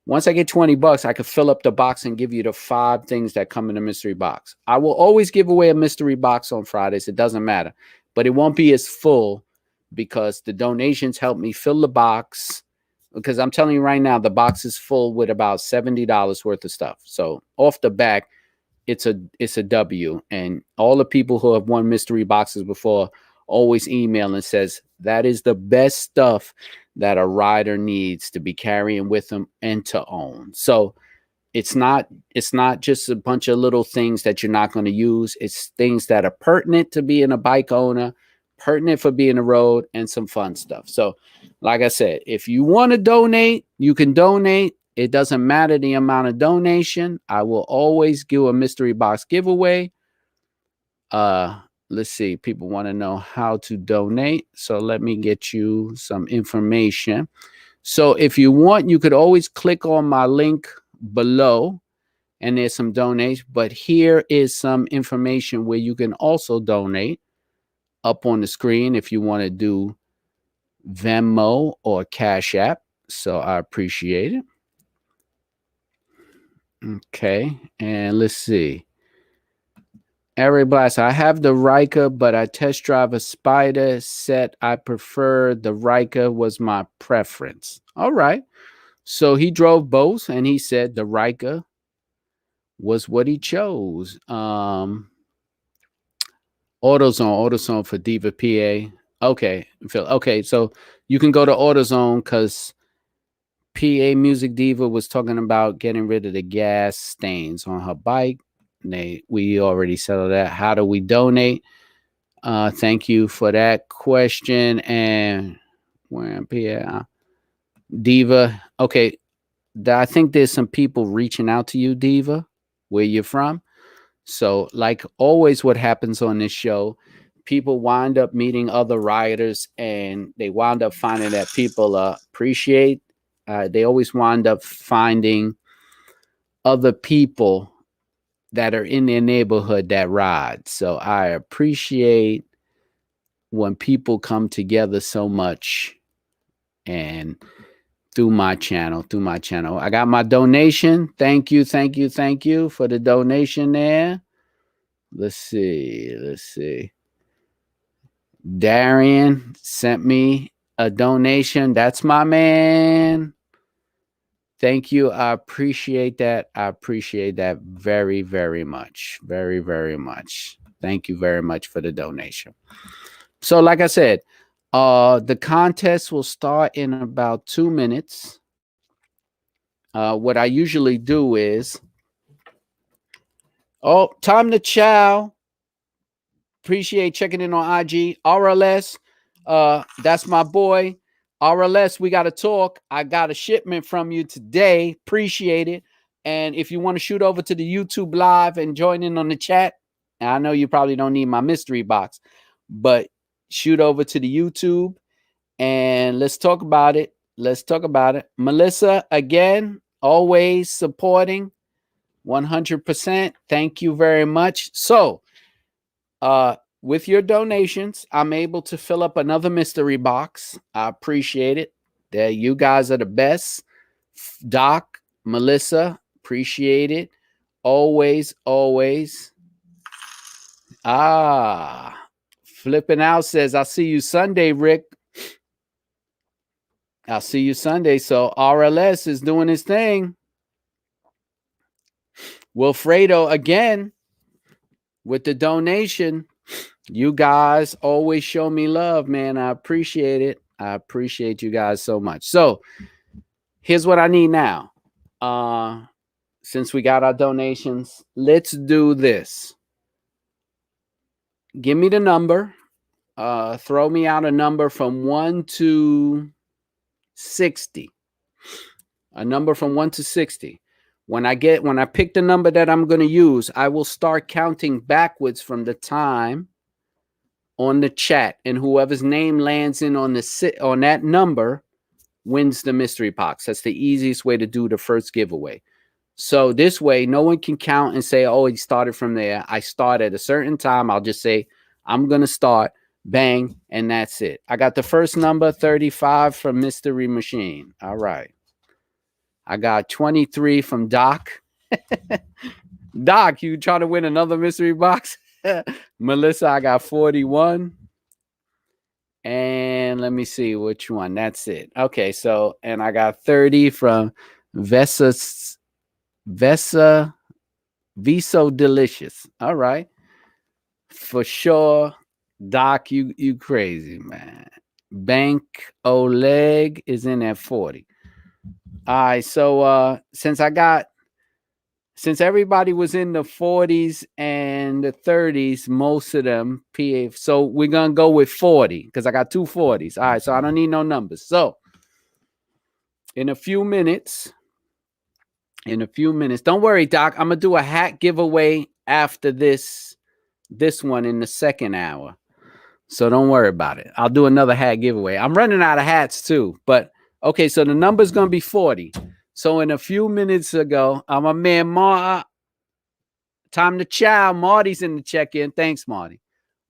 once I get 20 bucks, I could fill up the box and give you the 5 things that come in the mystery box. I will always give away a mystery box on Fridays. It doesn't matter, but it won't be as full because the donations help me fill the box. Because I'm telling you right now, the box is full with about $70 worth of stuff. So off the back, it's a W. And all the people who have won mystery boxes before always email and says that is the best stuff that a rider needs to be carrying with them and to own. So it's not just a bunch of little things that you're not going to use. It's things that are pertinent to being a bike owner, pertinent for being a road, and some fun stuff. So like I said, if you want to donate, you can donate. It doesn't matter the amount of donation. I will always do a mystery box giveaway. Let's see. People want to know how to donate. So let me get you some information. So if you want, you could always click on my link below and there's some donations. But here is some information where you can also donate up on the screen if you want to do Venmo or Cash App. So I appreciate it. Okay. And let's see. Eric Blast, I have the Ryker, but I test drive a Spyder set. I prefer the Ryker was my preference. All right. So he drove both and he said the Ryker was what he chose. AutoZone for Diva PA. Okay, Phil. Okay, so you can go to AutoZone because PA Music Diva was talking about getting rid of the gas stains on her bike. We already settled that. How do we donate? Thank you for that question. And where PA Diva. Okay, I think there's some people reaching out to you, Diva, where you're from. So, like always, what happens on this show, people wind up meeting other riders and they wind up finding that people appreciate. They always wind up finding other people that are in their neighborhood that ride. So I appreciate when people come together so much and through my channel. I got my donation. Thank you for the donation there. Let's see. Darian sent me a donation. That's my man. Thank you. I appreciate that. Very, very much. Very, very much. Thank you very much for the donation. So, like I said, the contest will start in about 2 minutes. What I usually do is, time to chow. Appreciate checking in on IG. RLS, that's my boy. RLS, we got to talk. I got a shipment from you today. Appreciate it. And if you want to shoot over to the YouTube live and join in on the chat, I know you probably don't need my mystery box, but shoot over to the YouTube and let's talk about it. Melissa, again, always supporting 100%. Thank you very much. So, with your donations, I'm able to fill up another mystery box. I appreciate it. You guys are the best. Doc, Melissa, appreciate it. Always. Flipping out says, I'll see you Sunday, Rick. I'll see you Sunday. So RLS is doing his thing. Wilfredo, again, with the donation. You guys always show me love, man. I appreciate it. I appreciate you guys so much. So here's what I need now. Since we got our donations, let's do this. Give me the number. Throw me out a number from 1 to 60. A number from 1 to 60. When I pick the number that I'm going to use, I will start counting backwards from the time on the chat, and whoever's name lands in on that number wins the mystery box. That's the easiest way to do the first giveaway. So this way, no one can count and say, oh, he started from there. I start at a certain time. I'll just say, I'm going to start, bang, and that's it. I got the first number, 35 from Mystery Machine. All right. I got 23 from Doc. Doc, you trying to win another mystery box? Melissa, I got 41. And let me see which one. That's it. Okay, so, and I got 30 from Viso Delicious. All right. For sure. Doc, you crazy, man. Bank Oleg is in at 40. All right, so since everybody was in the 40s and the 30s, most of them PA. So we're gonna go with 40 because I got two 40s. All right, so I don't need no numbers. So in a few minutes, don't worry, Doc. I'm gonna do a hat giveaway after this one in the second hour. So don't worry about it. I'll do another hat giveaway. I'm running out of hats too, but okay, so the number's gonna be 40. So in a few minutes ago, I'm a man, time to chow. Marty's in the check-in. Thanks, Marty.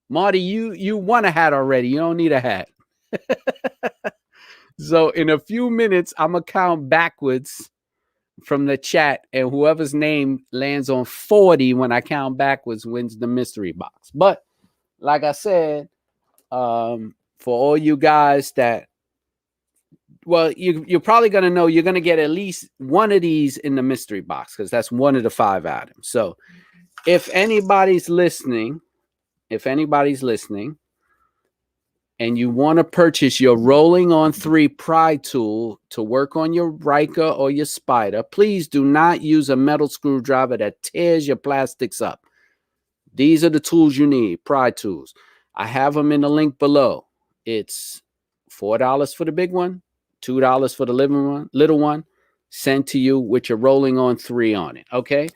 Marty, you won a hat already. You don't need a hat. So in a few minutes, I'm gonna count backwards from the chat, and whoever's name lands on 40 when I count backwards wins the mystery box. But like I said, for all you guys that, well, you're probably going to know you're going to get at least one of these in the mystery box because that's one of the 5 items. So if anybody's listening and you want to purchase your rolling on 3 pry tool to work on your Ryker or your Spyder, please do not use a metal screwdriver that tears your plastics up. These are the tools you need, pry tools. I have them in the link below. It's $4 for the big one, $2 for the little one, sent to you with your rolling on 3 on it. Okay.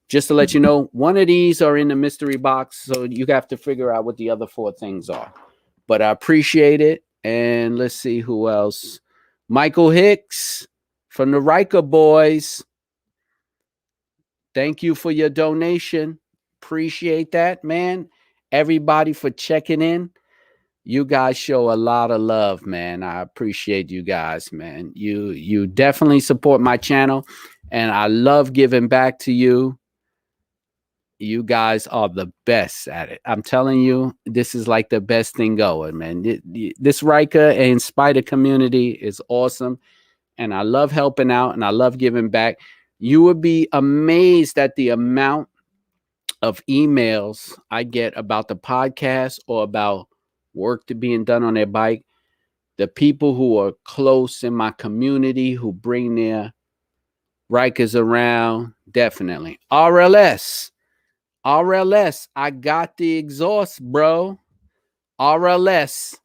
Just to let you know, one of these are in the mystery box. So you have to figure out what the other 4 things are, but I appreciate it. And let's see who else. Michael Hicks from the Ryker boys. Thank you for your donation. Appreciate that, man. Everybody for checking in. You guys show a lot of love, man. I appreciate you guys, man. You definitely support my channel, and I love giving back to you. You guys are the best at it. I'm telling you, this is like the best thing going, man. This Ryker and Spyder community is awesome, and I love helping out, and I love giving back. You would be amazed at the amount of emails I get about the podcast or about work to being done on their bike. The people who are close in my community who bring their Rikers around, definitely. RLS, I got the exhaust, bro. RLS,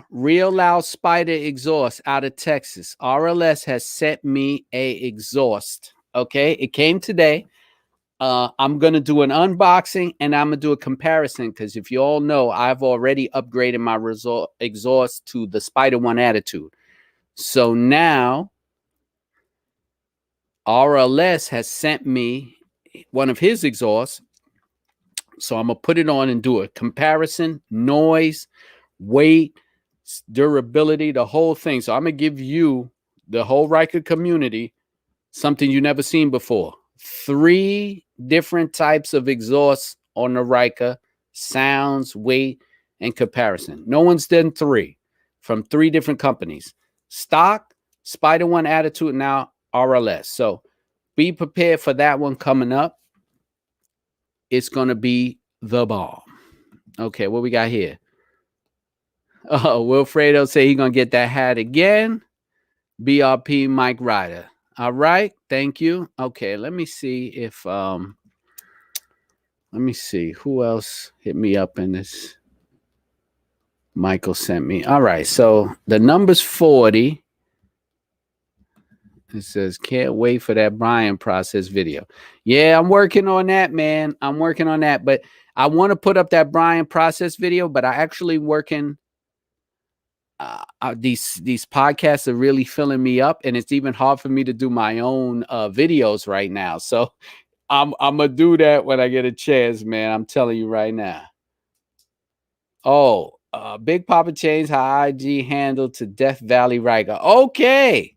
Real Loud Spyder exhaust out of Texas. RLS has sent me a exhaust. Okay, it came today. I'm gonna do an unboxing and I'm gonna do a comparison because if you all know, I've already upgraded my exhaust to the Spyder One Attitude. So now RLS has sent me one of his exhausts. So I'm gonna put it on and do a comparison, noise, weight, durability, the whole thing. So I'm gonna give you, the whole Ryker community, something you never seen before. 3 different types of exhausts on the Ryker, sounds, weight, and comparison. No one's done 3 from 3 different companies. Stock, Spyder One Attitude, now RLS. So be prepared for that one coming up. It's going to be the bomb. Okay, what we got here? Oh, Wilfredo say he's going to get that hat again. BRP Mike Ryder. All right, thank you. Okay, let me see if let me see who else hit me up in this. Michael sent me. All right, so the number's 40. It says, can't wait for that Brian process video. Yeah, I'm working on that, man. I'm working on that. But I want to put up that Brian process video, but I actually working. These podcasts are really filling me up, and it's even hard for me to do my own videos right now. So I'm gonna do that when I get a chance, man. I'm telling you right now. Oh, Big Papa changed her IG handle to Death Valley Ryker. Okay.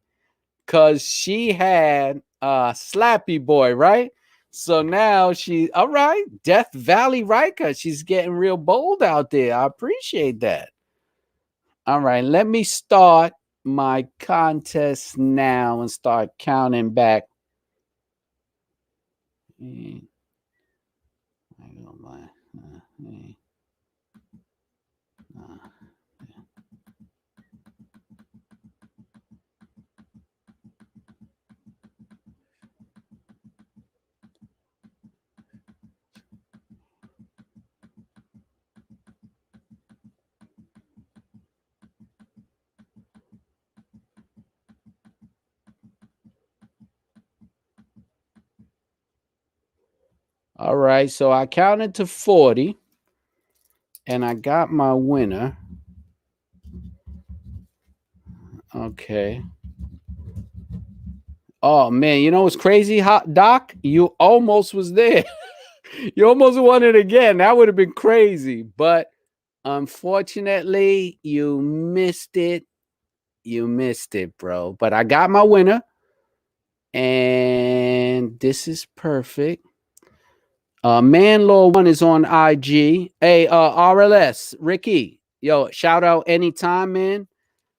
Because she had Slappy Boy, right? So now she, all right, Death Valley Ryker. She's getting real bold out there. I appreciate that. All right, let me start my contest now and start counting back. All right, so I counted to 40 and I got my winner. Okay. Oh man, you know what's crazy, Doc? You almost was there. You almost won it again. That would have been crazy, but unfortunately, you missed it. You missed it, bro. But I got my winner, and this is perfect. Manlaw1 is on IG. Hey, RLS, Ricky, yo, shout out anytime, man.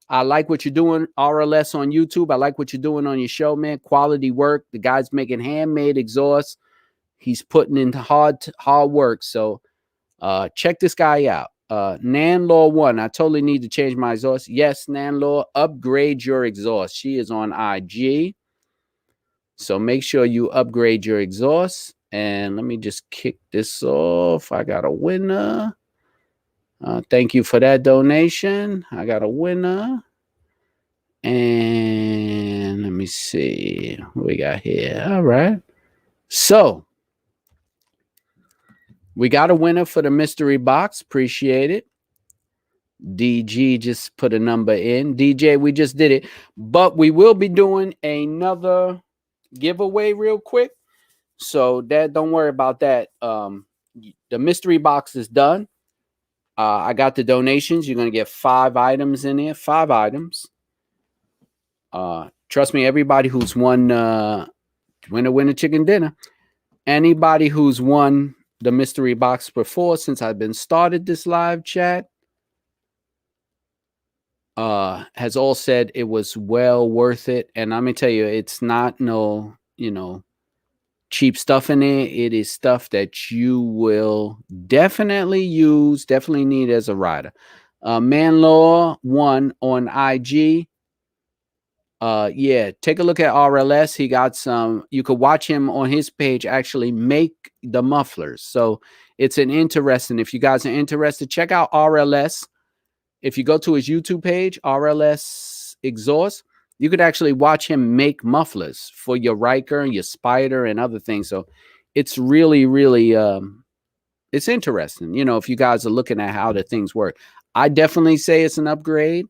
I like what you're doing, RLS on YouTube. I like what you're doing on your show, man. Quality work. The guy's making handmade exhausts. He's putting in hard work. So check this guy out. Nanlaw1. I totally need to change my exhaust. Yes, Nanlaw, upgrade your exhaust. She is on IG. So make sure you upgrade your exhaust. And let me just kick this off. I got a winner. Thank you for that donation. I got a winner. And let me see what we got here. All right. So we got a winner for the mystery box. Appreciate it. DG just put a number in. DJ, we just did it. But we will be doing another giveaway real quick. So that don't worry about that. The mystery box is done. I got the donations. You're going to get 5 items in there. 5 items. Trust me, everybody who's won winner chicken dinner, anybody who's won the mystery box before, since I've been started this live chat, has all said it was well worth it. And let me tell you, it's not no, cheap stuff in there. It is stuff that you will definitely use, definitely need as a rider. Manlaw1 on IG. Yeah, take a look at RLS. He got some, you could watch him on his page actually make the mufflers. So it's an interesting, if you guys are interested, check out RLS. If you go to his YouTube page, RLS Exhaust, you could actually watch him make mufflers for your Ryker and your Spyder and other things. So it's really, really, it's interesting. If you guys are looking at how the things work, I definitely say it's an upgrade.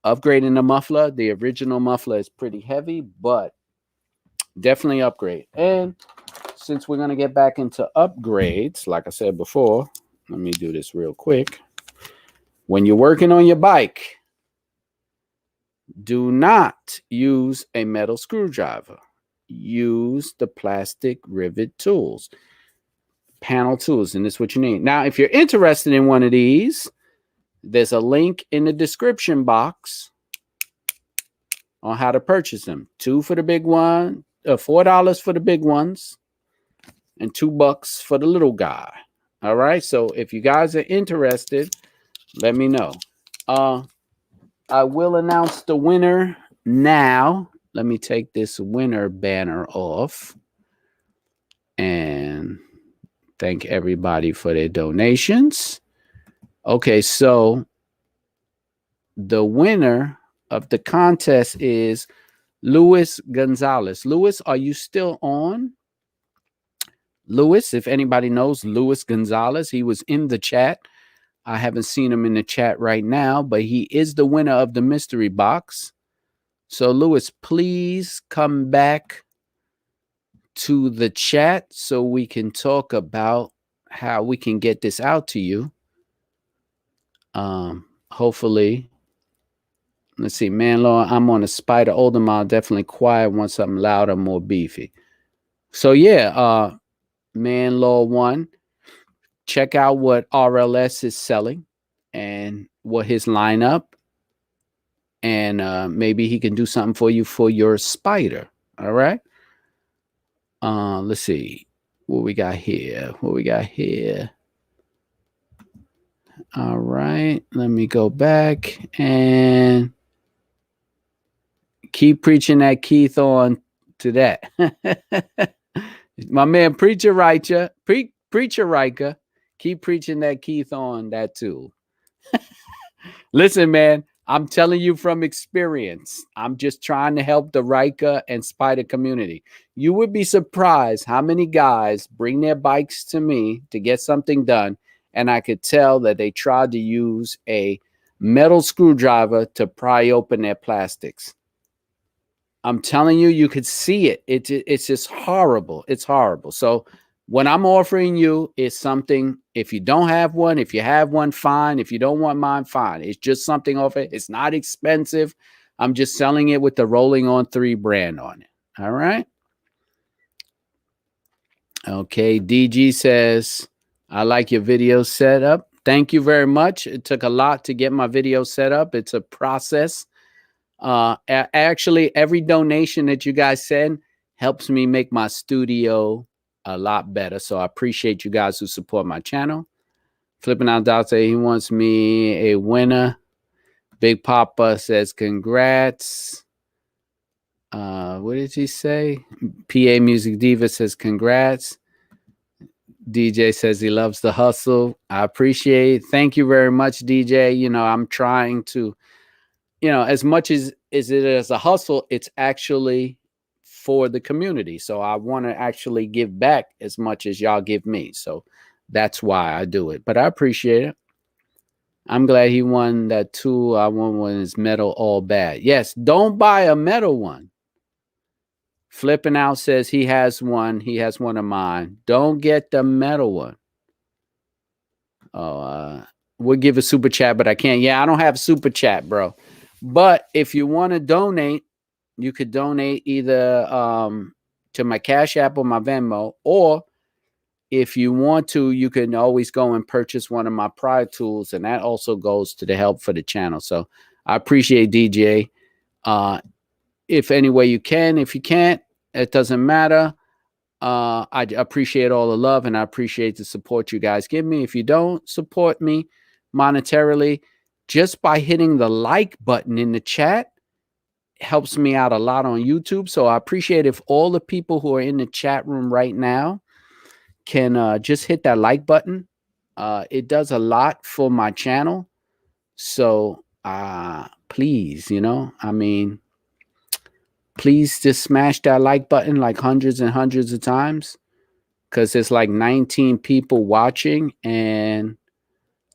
Upgrading the muffler. The original muffler is pretty heavy, but definitely upgrade. And since we're going to get back into upgrades, like I said before, let me do this real quick. When you're working on your bike, do not use a metal screwdriver. Use the plastic rivet tools, panel tools, and this is what you need. Now, if you're interested in one of these, there's a link in the description box on how to purchase them. $2 for the big one, $4 for the big ones, and $2 for the little guy. All right. So if you guys are interested, let me know. I will announce the winner now. Let me take this winner banner off and thank everybody for their donations. Okay, so the winner of the contest is Luis Gonzalez. Luis, are you still on? Luis, if anybody knows Luis Gonzalez, he was in the chat. I haven't seen him in the chat right now, but he is the winner of the mystery box. So, Luis, please come back to the chat so we can talk about how we can get this out to you. Hopefully, let's see, Manlaw, I'm on a Spyder older model, definitely quiet, want something louder, more beefy. So yeah, Manlaw 1, check out what RLS is selling and what his lineup, and maybe he can do something for you for your Spyder. All right. Let's see what we got here. All right, let me go back and keep preaching that Keith on to that. My man, Preacher Ryker, keep preaching that Keith on that too. Listen, man, I'm telling you from experience. I'm just trying to help the Ryker and Spyder community. You would be surprised how many guys bring their bikes to me to get something done, and I could tell that they tried to use a metal screwdriver to pry open their plastics. I'm telling you, you could see it. It's just horrible. It's horrible. So what I'm offering you is something. If you don't have one, if you have one, fine. If you don't want mine, fine. It's just something off it. It's not expensive. I'm just selling it with the Rolling On 3 brand on it. All right. Okay. DG says, I like your video setup. Thank you very much. It took a lot to get my video set up. It's a process. Actually, every donation that you guys send helps me make my studio a lot better. So I appreciate you guys who support my channel. Flipping Out Dot say he wants me a winner. Big Papa says congrats. What did he say? PA Music Diva says congrats. DJ says he loves the hustle. I appreciate it. Thank you very much, DJ. I'm trying to, as much as it is a hustle, it's actually for the community. So I want to actually give back as much as y'all give me. So that's why I do it. But I appreciate it. I'm glad he won that tool. I won one is metal all bad. Yes, don't buy a metal one. Flipping Out says he has one. He has one of mine. Don't get the metal one. We'll give a super chat, but I can't. Yeah, I don't have super chat, bro. But if you want to donate, you could donate either to my Cash App or my Venmo, or if you want to, you can always go and purchase one of my Pride tools, and that also goes to the help for the channel. So I appreciate DJ. If any way you can, if you can't, it doesn't matter. I appreciate all the love, and I appreciate the support you guys give me. If you don't support me monetarily, just by hitting the like button in the chat helps me out a lot on YouTube. So I appreciate if all the people who are in the chat room right now can just hit that like button. It does a lot for my channel. So please, please just smash that like button like hundreds and hundreds of times, because it's like 19 people watching, and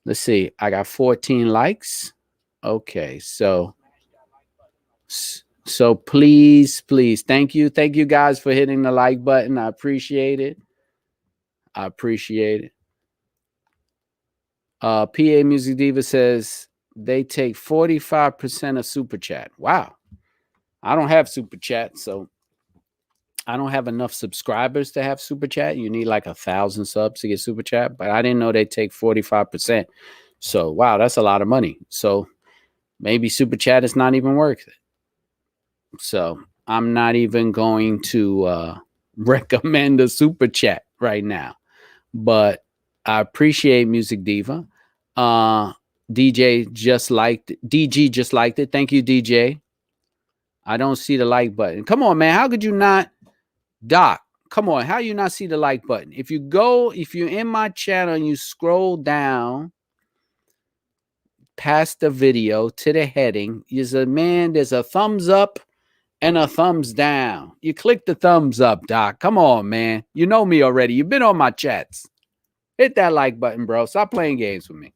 let's see, I got 14 likes. Okay, so please, thank you guys for hitting the like button. I appreciate it. PA Music Diva says they take 45% of super chat. Wow. I don't have super chat, so I don't have enough subscribers to have super chat. You need like 1,000 subs to get super chat, but I didn't know they take 45%. So wow, that's a lot of money. So maybe super chat is not even worth it. So I'm not even going to recommend a super chat right now, but I appreciate Music Diva. DG just liked it. Thank you, DJ. I don't see the like button. Come on, man. How could you not? Doc, come on. How you not see the like button? If you're in my channel and you scroll down past the video to the heading, there's a thumbs up and a thumbs down. You click the thumbs up, Doc. Come on, man. You know me already. You've been on my chats. Hit that like button, bro. Stop playing games with me.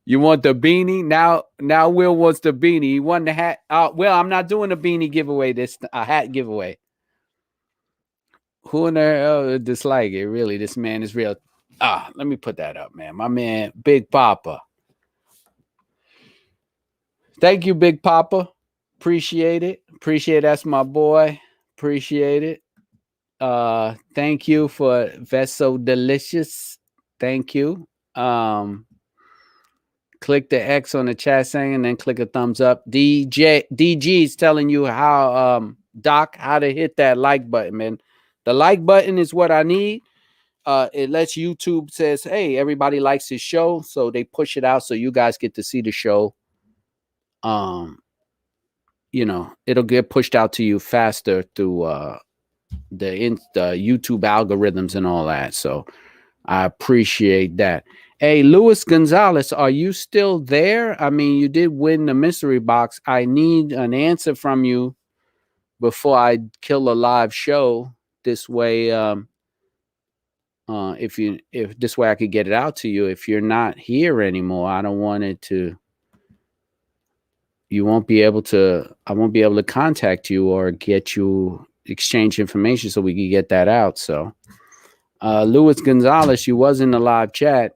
You want the beanie? Now Will wants the beanie. He won the hat. Well, I'm not doing a beanie giveaway, a hat giveaway. Who in there dislike it? Really, this man is real. Let me put that up, man. My man, Big Papa. Thank you, Big Papa. Appreciate it. That's my boy. Appreciate it. Thank you for That's So Delicious. Thank you. Click the X on the chat saying, and then click a thumbs up. DG is telling you how Doc, how to hit that like button, man. The like button is what I need. It lets YouTube says, hey, everybody likes his show, so they push it out so you guys get to see the show. It'll get pushed out to you faster through the YouTube algorithms and all that. So I appreciate that. Hey, Luis Gonzalez, are you still there? I mean, you did win the mystery box. I need an answer from you before I kill a live show. This way, if this way I could get it out to you. If you're not here anymore, I don't want it to. I won't be able to contact you or get you exchange information so we can get that out. So, Luis Gonzalez, you was in the live chat.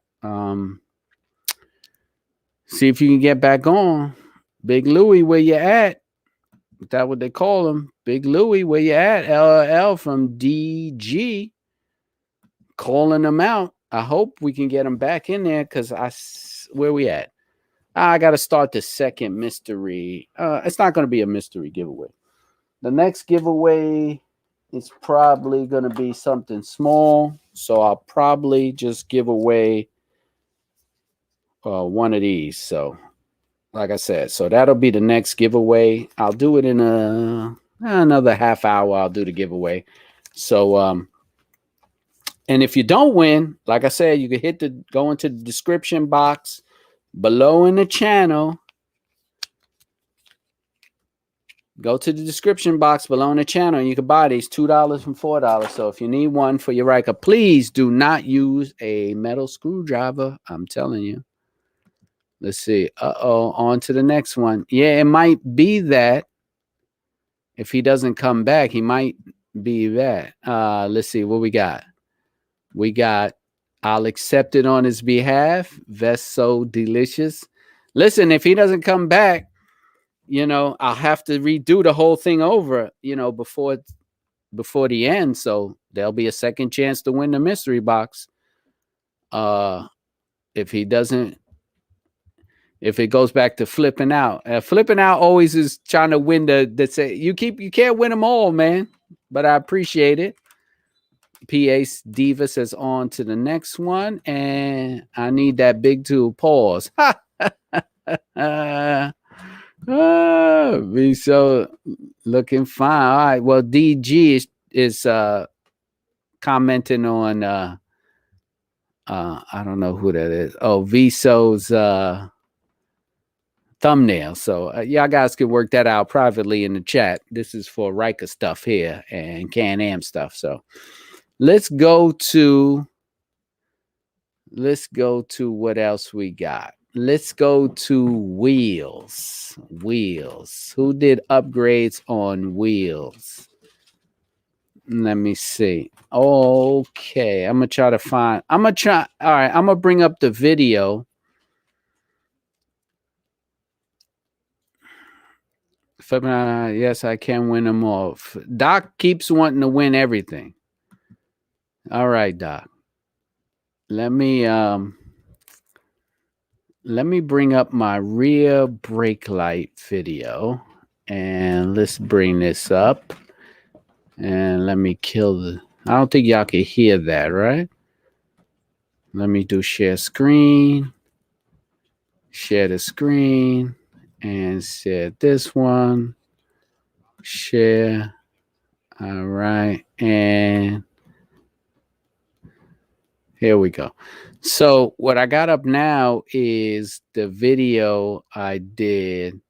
See if you can get back on. Big Louie, where you at? Is that what they call him? Big Louie, where you at? LL from DG. Calling him out. I hope we can get him back in there, because where we at? I got to start the second mystery. It's not going to be a mystery giveaway. The next giveaway is probably going to be something small. So I'll probably just give away one of these. So like I said, so that'll be the next giveaway. I'll do it in another half hour. I'll do the giveaway. So, and if you don't win, like I said, you can go into the description box below in the channel. Go to the description box below in the channel, and you can buy these $2 from $4. So if you need one for your Ryker, please do not use a metal screwdriver. I'm telling you. Let's see. On to the next one. Yeah, it might be that. If he doesn't come back, he might be that. Let's see what we got. We got I'll accept it on his behalf. Vest so delicious. Listen, if he doesn't come back, I'll have to redo the whole thing over, before the end. So there'll be a second chance to win the mystery box. If he doesn't, if it goes back to flipping out, flipping out always is trying to win the say you can't win them all, man. But I appreciate it. PA Diva says on to the next one, and I need that big two pause. Be so looking fine. All right. Well, DG is commenting on I don't know who that is. Oh, Viso's thumbnail. So y'all guys can work that out privately in the chat. This is for Ryker stuff here and Can-Am stuff. So let's go to what else we got. Let's go to wheels. Who did upgrades on wheels? Let me see. Okay, I'm gonna try to find. All right, I'm gonna bring up the video. Yes, I can win them all. Doc keeps wanting to win everything. All right, Doc. Let me bring up my rear brake light video, and let's bring this up. And let me kill the. I don't think y'all can hear that, right? Let me do share screen. Share the screen. And share this one. Share. All right. And here we go. So what I got up now is the video I did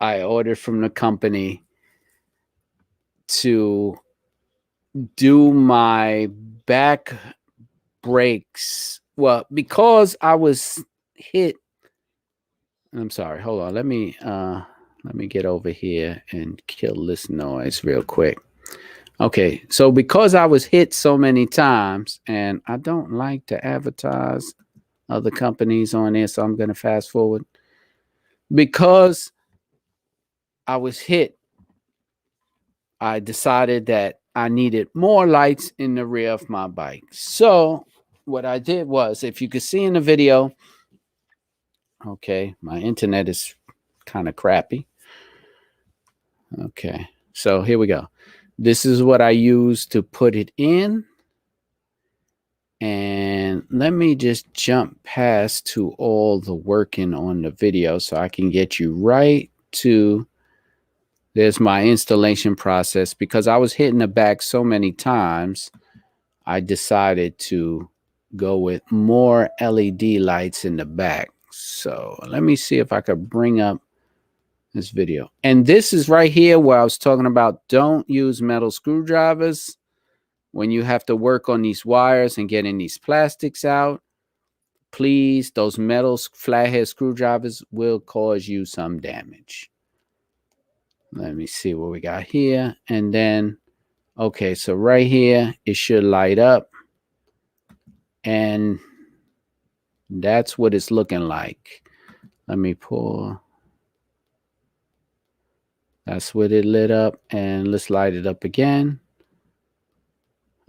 I ordered from the company to do my back brakes. Well, because I was hit. I'm sorry. Hold on. Let me get over here and kill this noise real quick. Okay, so because I was hit so many times, and I don't like to advertise other companies on there, so I'm going to fast forward. Because I was hit, I decided that I needed more lights in the rear of my bike. So what I did was, if you could see in the video, okay, my internet is kind of crappy. Okay, so here we go. This is what I used to put it in. And let me just jump past to all the working on the video so I can get you right to, there's my installation process. Because I was hitting the back so many times, I decided to go with more LED lights in the back. So let me see if I could bring up this video. And this is right here where I was talking about don't use metal screwdrivers when you have to work on these wires and getting these plastics out. Please, those metal flathead screwdrivers will cause you some damage. Let me see what we got here. And then, okay, so right here, it should light up. And that's what it's looking like. Let me pull. That's what it lit up. And let's light it up again.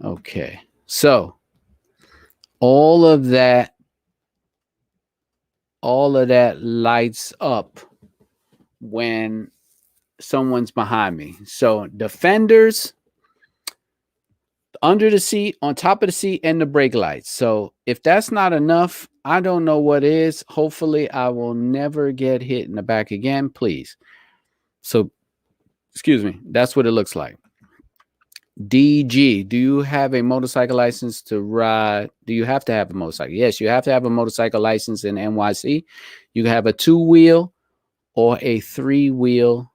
Okay, so all of that lights up when someone's behind me. So the fenders, under the seat, on top of the seat, and the brake lights. So if that's not enough, I don't know what is. Hopefully I will never get hit in the back again, please. So, excuse me, that's what it looks like. DG, do you have a motorcycle license to ride? Do you have to have a motorcycle? Yes, you have to have a motorcycle license in NYC. You can have a 2-wheel or a 3-wheel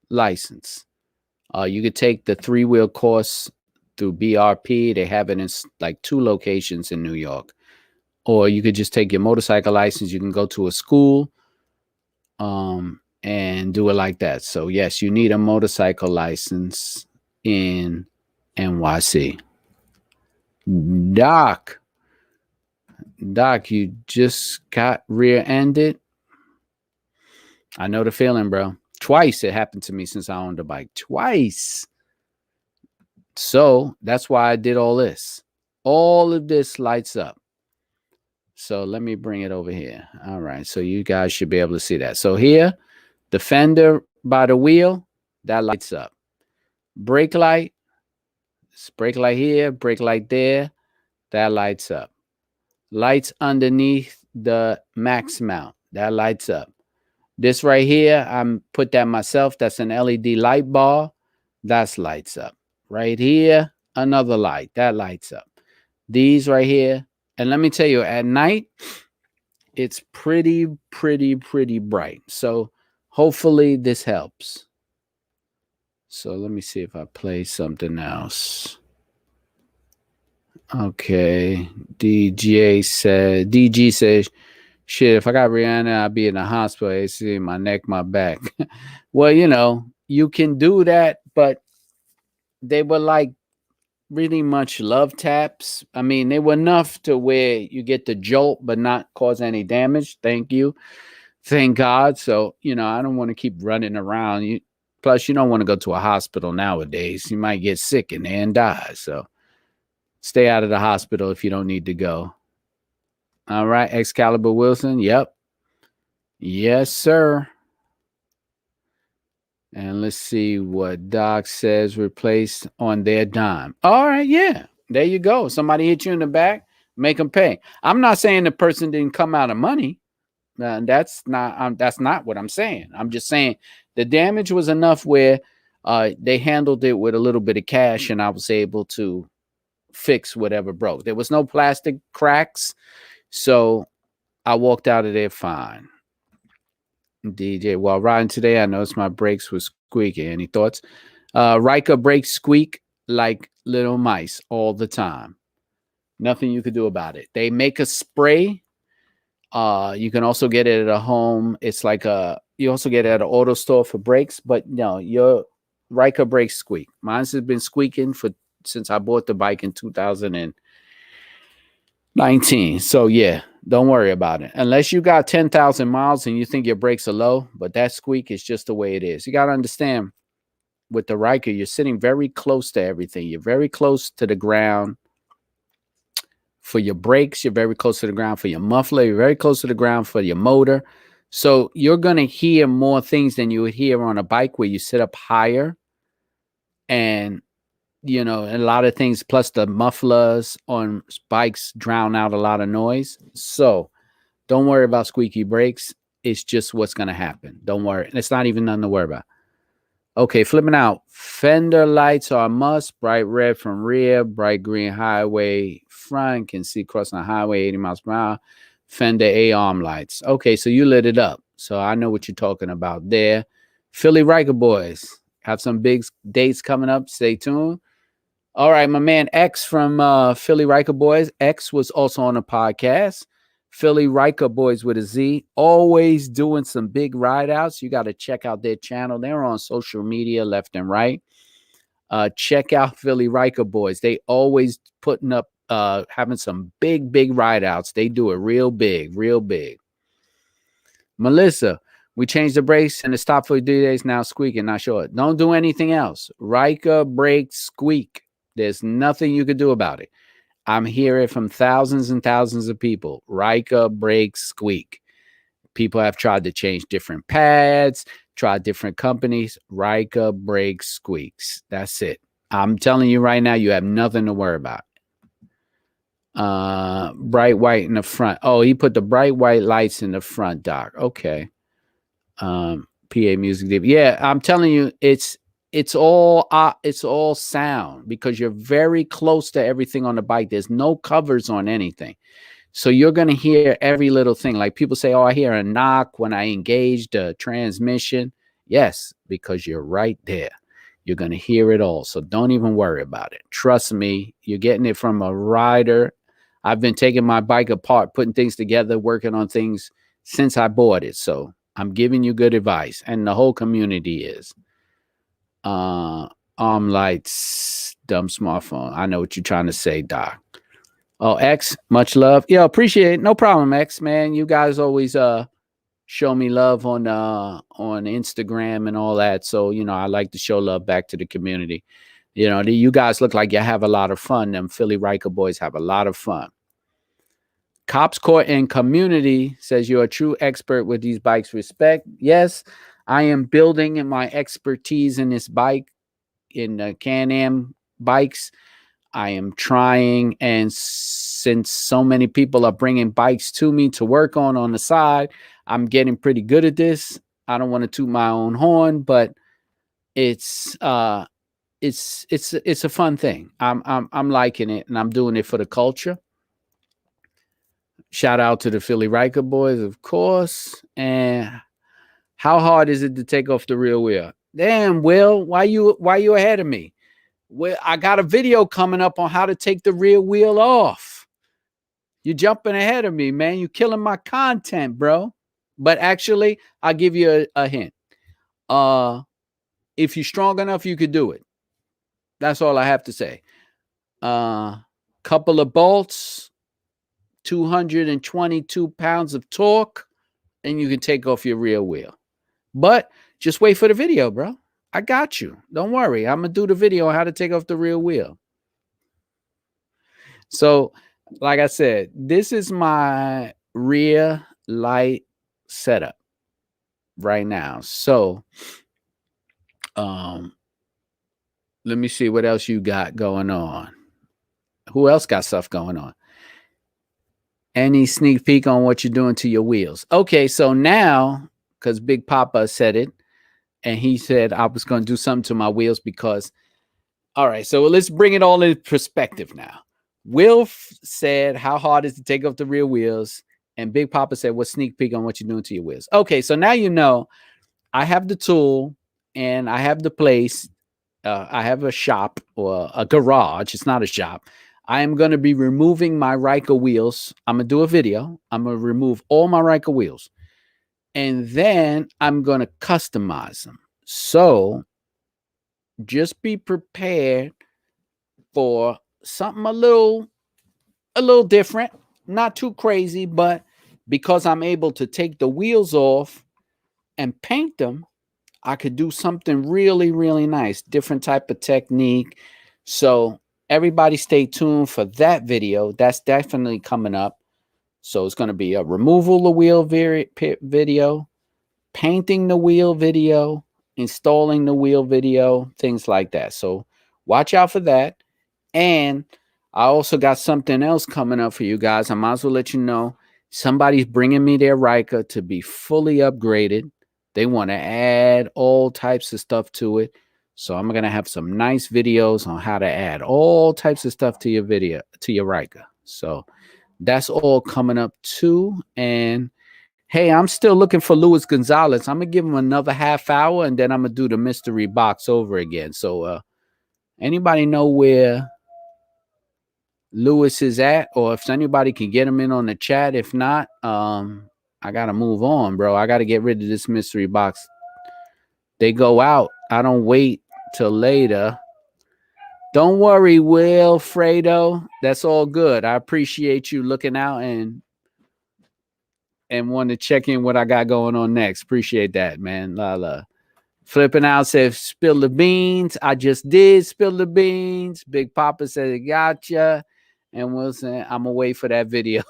license. You could take the 3-wheel course through BRP. They have it in like 2 locations in New York. Or you could just take your motorcycle license. You can go to a school and do it like that. So yes, you need a motorcycle license in NYC. Doc, you just got rear-ended. I know the feeling, bro. Twice it happened to me since I owned a bike. Twice. So that's why I did all this. All of this lights up. So let me bring it over here. All right. So you guys should be able to see that. So here, the fender by the wheel, that lights up. Brake light, brake light here, brake light there, that lights up. Lights underneath the max mount, that lights up. This right here, I'm put that myself. That's an LED light bar. That's lights up. Right here, another light. That lights up. These right here. And let me tell you, at night, it's pretty bright. So hopefully this helps. So let me see if I play something else. Okay. DG says, shit, if I got Rihanna, I'd be in the hospital. I see my neck, my back. Well, you can do that, but they were like really much love taps. I mean, they were enough to where you get the jolt, but not cause any damage. Thank you. Thank God. So, I don't want to keep running around. Plus, you don't want to go to a hospital nowadays. You might get sick in there and die. So stay out of the hospital if you don't need to go. All right. Excalibur Wilson. Yep. Yes, sir. And let's see what Doc says. Replaced on their dime. All right. Yeah. There you go. Somebody hit you in the back. Make them pay. I'm not saying the person didn't come out of money. That's not what I'm saying. I'm just saying the damage was enough where they handled it with a little bit of cash, and I was able to fix whatever broke. There was no plastic cracks, so I walked out of there fine. DJ, while riding today, I noticed my brakes were squeaky. Any thoughts? Ryker brakes squeak like little mice all the time. Nothing you could do about it. They make a spray. You can also get it at a home. It's like you also get it at an auto store for brakes, but no, your Ryker brakes squeak. Mine's has been squeaking since I bought the bike in 2019. So yeah, don't worry about it. Unless you got 10,000 miles and you think your brakes are low, but that squeak is just the way it is. You got to understand with the Ryker, you're sitting very close to everything. You're very close to the ground. For your brakes, you're very close to the ground. For your muffler, you're very close to the ground. For your motor. So you're going to hear more things than you would hear on a bike where you sit up higher. And, a lot of things, plus the mufflers on bikes drown out a lot of noise. So don't worry about squeaky brakes. It's just what's going to happen. Don't worry. And it's not even nothing to worry about. Okay, flipping out. Fender lights are a must. Bright red from rear, bright green highway front. Can see crossing the highway 80 miles per hour. Fender A-arm lights. Okay, so you lit it up. So I know what you're talking about there. Philly Ryker boys have some big dates coming up. Stay tuned. All right, my man X from Philly Ryker boys. X was also on a podcast. Philly Ryker boys with a Z, always doing some big ride outs. You got to check out their channel. They're on social media left and right. Check out Philly Ryker boys. They always putting up, having some big ride outs. They do it real big. Melissa, we changed the brakes and it stopped for 3 days. Now squeaking, not sure. Don't do anything else. Ryker brakes squeak. There's nothing you could do about it. I'm hearing from thousands and thousands of people. Ryker brakes squeak. People have tried to change different pads, tried different companies. Ryker brakes squeaks. That's it. I'm telling you right now, you have nothing to worry about. Bright white in the front. Oh, he put the bright white lights in the front, Doc. Okay. PA music. Yeah, I'm telling you, it's all sound because you're very close to everything on the bike. There's no covers on anything. So you're going to hear every little thing. Like people say, oh, I hear a knock when I engage the transmission. Yes, because you're right there. You're going to hear it all. So don't even worry about it. Trust me, you're getting it from a rider. I've been taking my bike apart, putting things together, working on things since I bought it. So I'm giving you good advice, and the whole community is. Arm lights, dumb smartphone. I know what you're trying to say, Doc. Oh, X, much love. Yeah, appreciate it. No problem, X, man. You guys always show me love on Instagram and all that. So, I like to show love back to the community. You guys look like you have a lot of fun. Them Philly Riker boys have a lot of fun. Cops Court and Community says you're a true expert with these bikes. Respect. Yes, I am building in my expertise in this bike, in the Can-Am bikes. I am trying, and since so many people are bringing bikes to me to work on the side, I'm getting pretty good at this. I don't want to toot my own horn, but it's a fun thing. I'm liking it, and I'm doing it for the culture. Shout out to the Philly Riker boys, of course. And how hard is it to take off the rear wheel? Damn, Will, why you ahead of me? Well, I got a video coming up on how to take the rear wheel off. You're jumping ahead of me, man. You're killing my content, bro. But actually, I'll give you a hint. If you're strong enough, you could do it. That's all I have to say. Couple of bolts, 222 pounds of torque, and you can take off your rear wheel. But just wait for the video, bro. I got you. Don't worry. I'm going to do the video on how to take off the rear wheel. So, like I said, this is my rear light setup right now. So, let me see what else you got going on. Who else got stuff going on? Any sneak peek on what you're doing to your wheels? Okay, so now, because Big Papa said it, and he said I was going to do something to my wheels because, all right, so let's bring it all in perspective now. Will said, how hard is it to take off the rear wheels? And Big Papa said, what sneak peek on what you're doing to your wheels? Okay, so now you know I have the tool and I have the place. I have a shop or a garage. It's not a shop. I am going to be removing my Ryker wheels. I'm going to do a video. I'm going to remove all my Ryker wheels. And then I'm going to customize them. So just be prepared for something a little different, not too crazy, but because I'm able to take the wheels off and paint them, I could do something really, really nice, different type of technique. So everybody stay tuned for that video. That's definitely coming up. So it's going to be a removal of wheel video, painting the wheel video, installing the wheel video, things like that. So watch out for that. And I also got something else coming up for you guys. I might as well let you know. Somebody's bringing me their Ryker to be fully upgraded. They want to add all types of stuff to it. So I'm going to have some nice videos on how to add all types of stuff to your video, to your Ryker. So that's all coming up too. And hey, I'm still looking for Luis Gonzalez. I'm going to give him another half hour and then I'm going to do the mystery box over again. So anybody know where Lewis is at, or if anybody can get him in on the chat? If not, I gotta move on, bro. I gotta get rid of this mystery box. They go out. I don't wait till later. Don't worry, Wilfredo. That's all good. I appreciate you looking out and want to check in what I got going on next. Appreciate that, man. Lala. Flipping out says, spill the beans. I just did spill the beans. Big Papa said, gotcha. And Wilson, I'm going to wait for that video.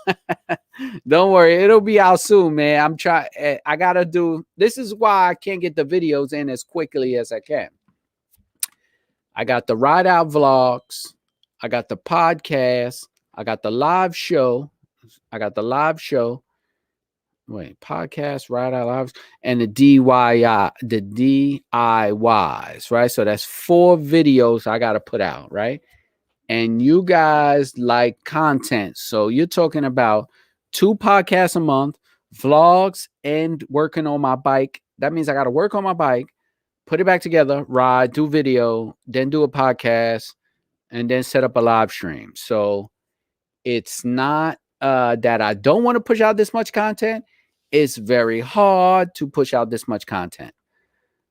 Don't worry. It'll be out soon, man. I'm trying. I got to do. This is why I can't get the videos in as quickly as I can. I got the ride out vlogs. I got the podcast. I got the live show. Wait, podcast, ride out lives, and the DIYs, right? So that's 4 videos I got to put out, right? And you guys like content. So you're talking about 2 podcasts a month, vlogs, and working on my bike. That means I got to work on my bike, put it back together, ride, do video, then do a podcast, and then set up a live stream. So it's not that I don't want to push out this much content. It's very hard to push out this much content.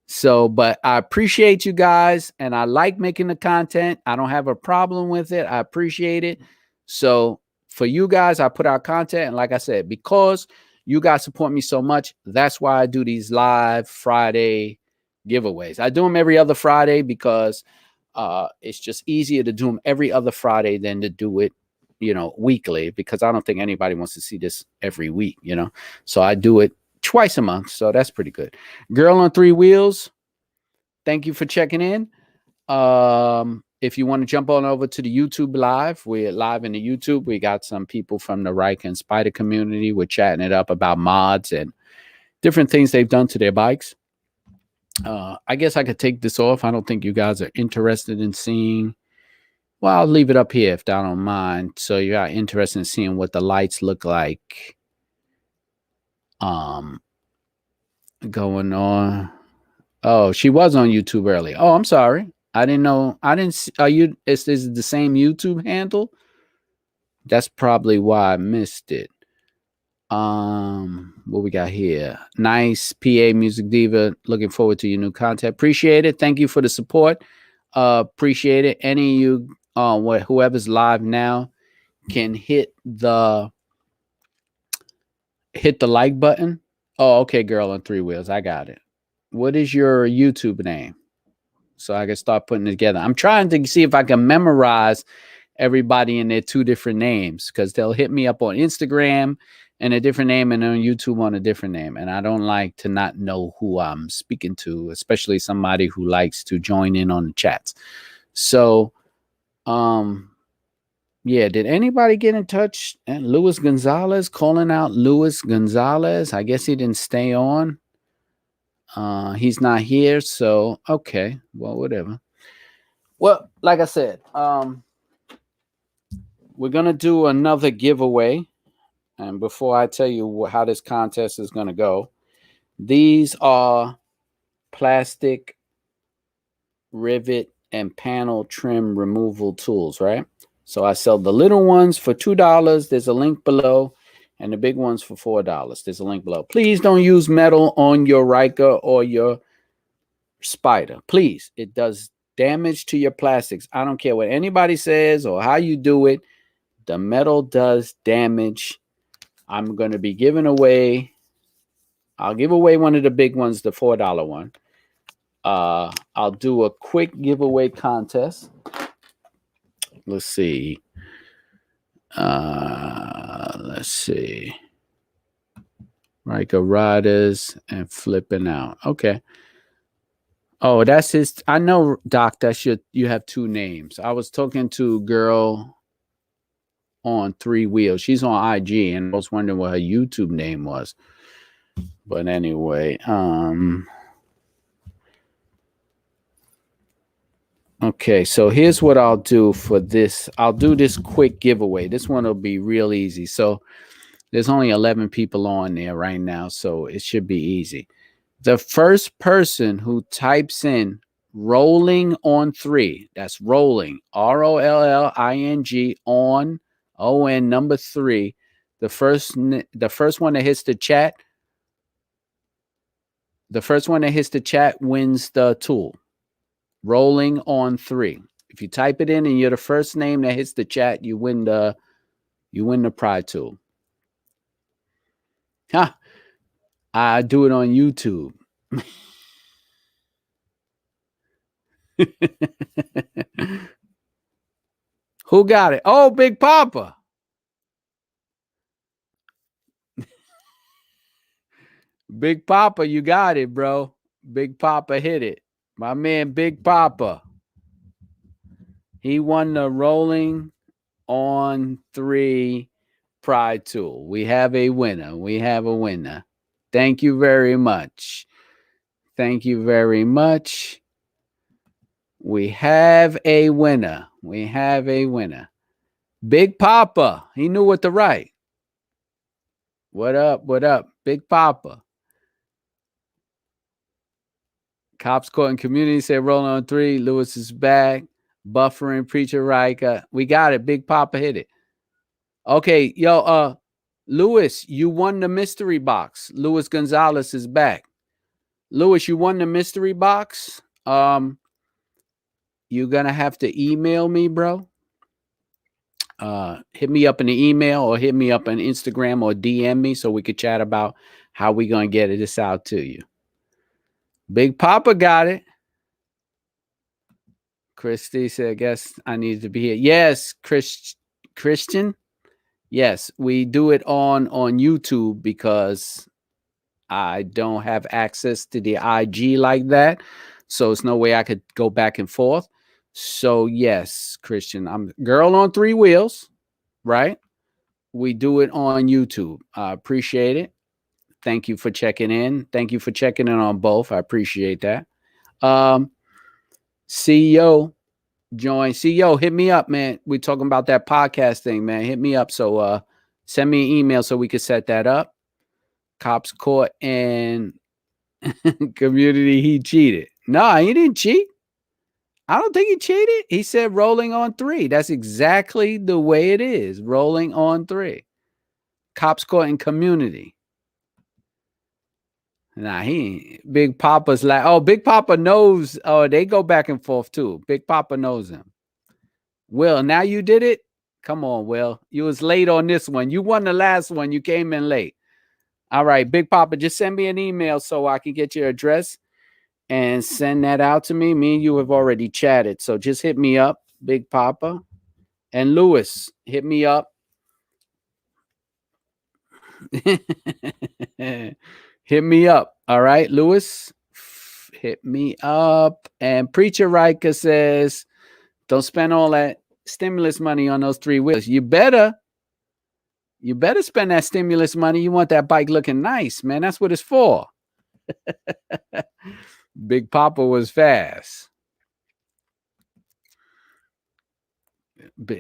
So, but I appreciate you guys and I like making the content. I don't have a problem with it. I appreciate it. So for you guys, I put out content. And like I said, because you guys support me so much, that's why I do these live Friday giveaways. I do them every other Friday because it's just easier to do them every other Friday than to do it, weekly, because I don't think anybody wants to see this every week, So I do it twice a month. So that's pretty good. Girl on Three Wheels, thank you for checking in. If you want to jump on over to the YouTube live, we're live in the YouTube. We got some people from the Ryker and Spyder community. We're chatting it up about mods and different things they've done to their bikes. I guess I could take this off. I don't think you guys are interested in seeing. Well, I'll leave it up here if I don't mind. So you are interested in seeing what the lights look like. Going on. Oh, she was on YouTube earlier. Oh, I'm sorry. I didn't know. I didn't see. Is this the same YouTube handle? That's probably why I missed it. What we got here? Nice PA Music Diva. Looking forward to your new content. Appreciate it. Thank you for the support. Appreciate it. Any of you, whoever's live now, can hit the like button. Oh, okay, Girl on Three Wheels. I got it. What is your YouTube name? So I can start putting it together. I'm trying to see if I can memorize everybody in their two different names, because they'll hit me up on Instagram and a different name and on YouTube on a different name. And I don't like to not know who I'm speaking to, especially somebody who likes to join in on the chats. So, yeah, did anybody get in touch? And Luis Gonzalez, calling out Luis Gonzalez. I guess he didn't stay on. He's not here, so okay. Well, whatever. Well, like I said, we're gonna do another giveaway. And before I tell you how this contest is gonna go, these are plastic rivet and panel trim removal tools, right? So I sell the little ones for $2. There's a link below, and the big ones for $4. There's a link below. Please don't use metal on your Ryker or your Spyder. Please, it does damage to your plastics. I don't care what anybody says or how you do it. The metal does damage. I'm going to be giving away. I'll give away one of the big ones, the $4 one. I'll do a quick giveaway contest. Let's see. Let's see. Ryker Riders and flipping out. Okay. Oh, that's his. I know, Doc. That's you have two names. I was talking to Girl on Three Wheels. She's on IG, and I was wondering what her YouTube name was. But anyway, okay. So here's what I'll do for this. I'll do this quick giveaway. This one will be real easy. So there's only 11 people on there right now, so it should be easy. The first person who types in rolling on 3, that's rolling, ROLLING on number 3, the first one that hits the chat, wins the tool. Rolling on 3. If you type it in and you're the first name that hits the chat, you win the Pride tool. Huh. I do it on YouTube. Who got it? Oh, Big Papa. Big Papa, you got it, bro. Big Papa hit it. My man, Big Papa. He won the rolling on 3 Pride tool. We have a winner. Thank you very much. We have a winner. Big Papa. He knew what to write. What up? Big Papa. Cops Court and Community said rolling on 3. Lewis is back. Buffering, Preacher Ryker. We got it. Big Papa hit it. Okay, yo, Lewis, you won the mystery box. Lewis Gonzalez is back. Lewis, you won the mystery box. You're gonna have to email me, bro. hit me up in the email or hit me up on Instagram or DM me so we could chat about how we gonna get this out to you. Big Papa got it. Christy said, I guess I need to be here. Yes, Christian. Yes, we do it on YouTube because I don't have access to the IG like that. So it's no way I could go back and forth. So yes, Christian, I'm girl on three wheels, right? We do it on YouTube. I appreciate it. Thank you for checking in. Thank you for checking in on both. I appreciate that. CEO join. CEO, hit me up, man. We talking about that podcast thing, man. Hit me up. So send me an email so we can set that up. Cops caught and community he cheated. No, he didn't cheat. I don't think he cheated. He said rolling on 3. That's exactly the way it is. Rolling on 3. Cops caught in community. Nah, he Big Papa's like, oh, Big Papa knows. Oh, they go back and forth too. Big Papa knows him. Will, now you did it? Come on, Will. You was late on this one. You won the last one. You came in late. All right, Big Papa, just send me an email so I can get your address and send that out to me. Me and you have already chatted. So just hit me up, Big Papa. And Lewis, hit me up. Hit me up. All right, Lewis, hit me up. And Preacher Riker says, don't spend all that stimulus money on those 3 wheels. You better spend that stimulus money. You want that bike looking nice, man. That's what it's for. Big Papa was fast.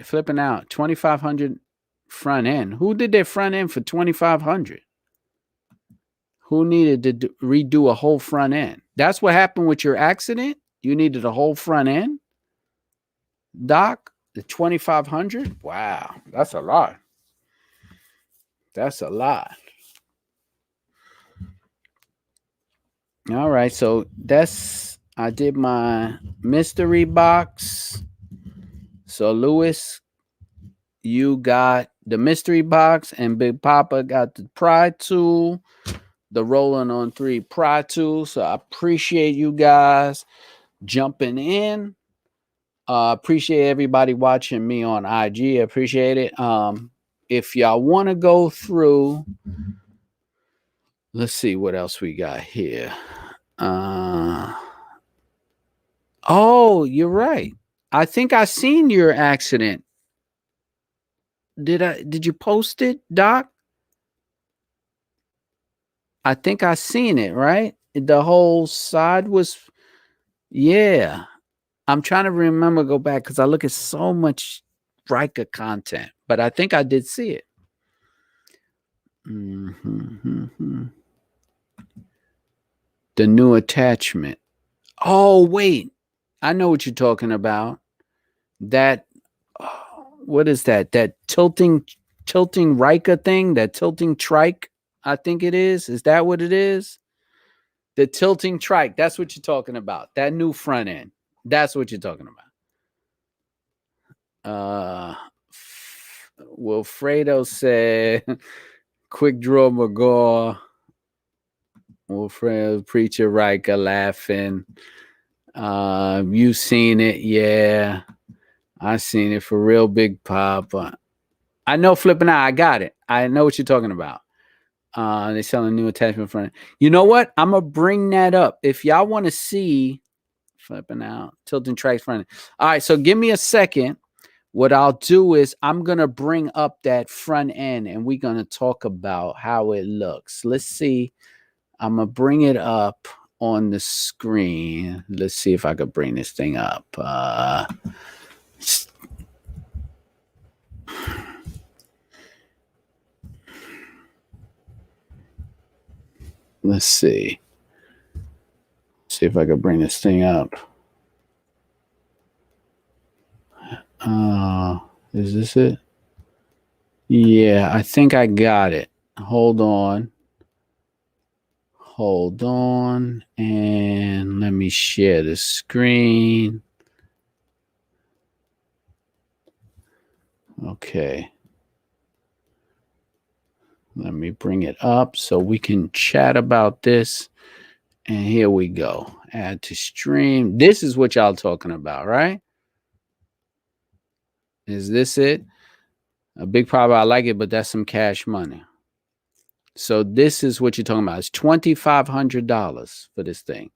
Flipping out. 2,500 front end. Who did their front end for 2,500? Who needed to redo a whole front end? That's what happened with your accident? You needed a whole front end? Doc, the 2,500? Wow, that's a lot. That's a lot. All right, so I did my mystery box. So Lewis, you got the mystery box, and Big Papa got the pry tool, the rolling on 3 pry tool. So I appreciate you guys jumping in. Appreciate everybody watching me on IG. Appreciate it. If y'all want to go through, let's see what else we got here. Oh, you're right. I think I seen your accident. Did you post it, Doc? I think I seen it, right? The whole side was, yeah. I'm trying to remember, go back because I look at so much Riker content, but I think I did see it. The new attachment. Oh, wait. I know what you're talking about. That, what is that? That tilting Riker thing? That tilting trike, I think it is. Is that what it is? The tilting trike. That's what you're talking about. That new front end. That's what you're talking about. Wilfredo said, quick draw McGaw. Wilfredo, Preacher Riker laughing. You seen it? Yeah. I seen it for real, Big Papa. I know flipping out. I got it. I know what you're talking about. They're selling new attachment front. You know what? I'm gonna bring that up. If y'all want to see flipping out, tilting tracks front. All right, so give me a second. What I'll do is I'm gonna bring up that front end and we're gonna talk about how it looks. Let's see. I'm gonna bring it up on the screen. Let's see if I could bring this thing up. Let's see. See if I could bring this thing up. Is this it? Yeah, I think I got it. Hold on. Hold on. And let me share the screen. Okay. Let me bring it up so we can chat about this. And here we go. Add to stream. This is what y'all talking about, right? Is this it? A big problem. I like it, but that's some cash money. So this is what you're talking about. It's $2,500 for this thing.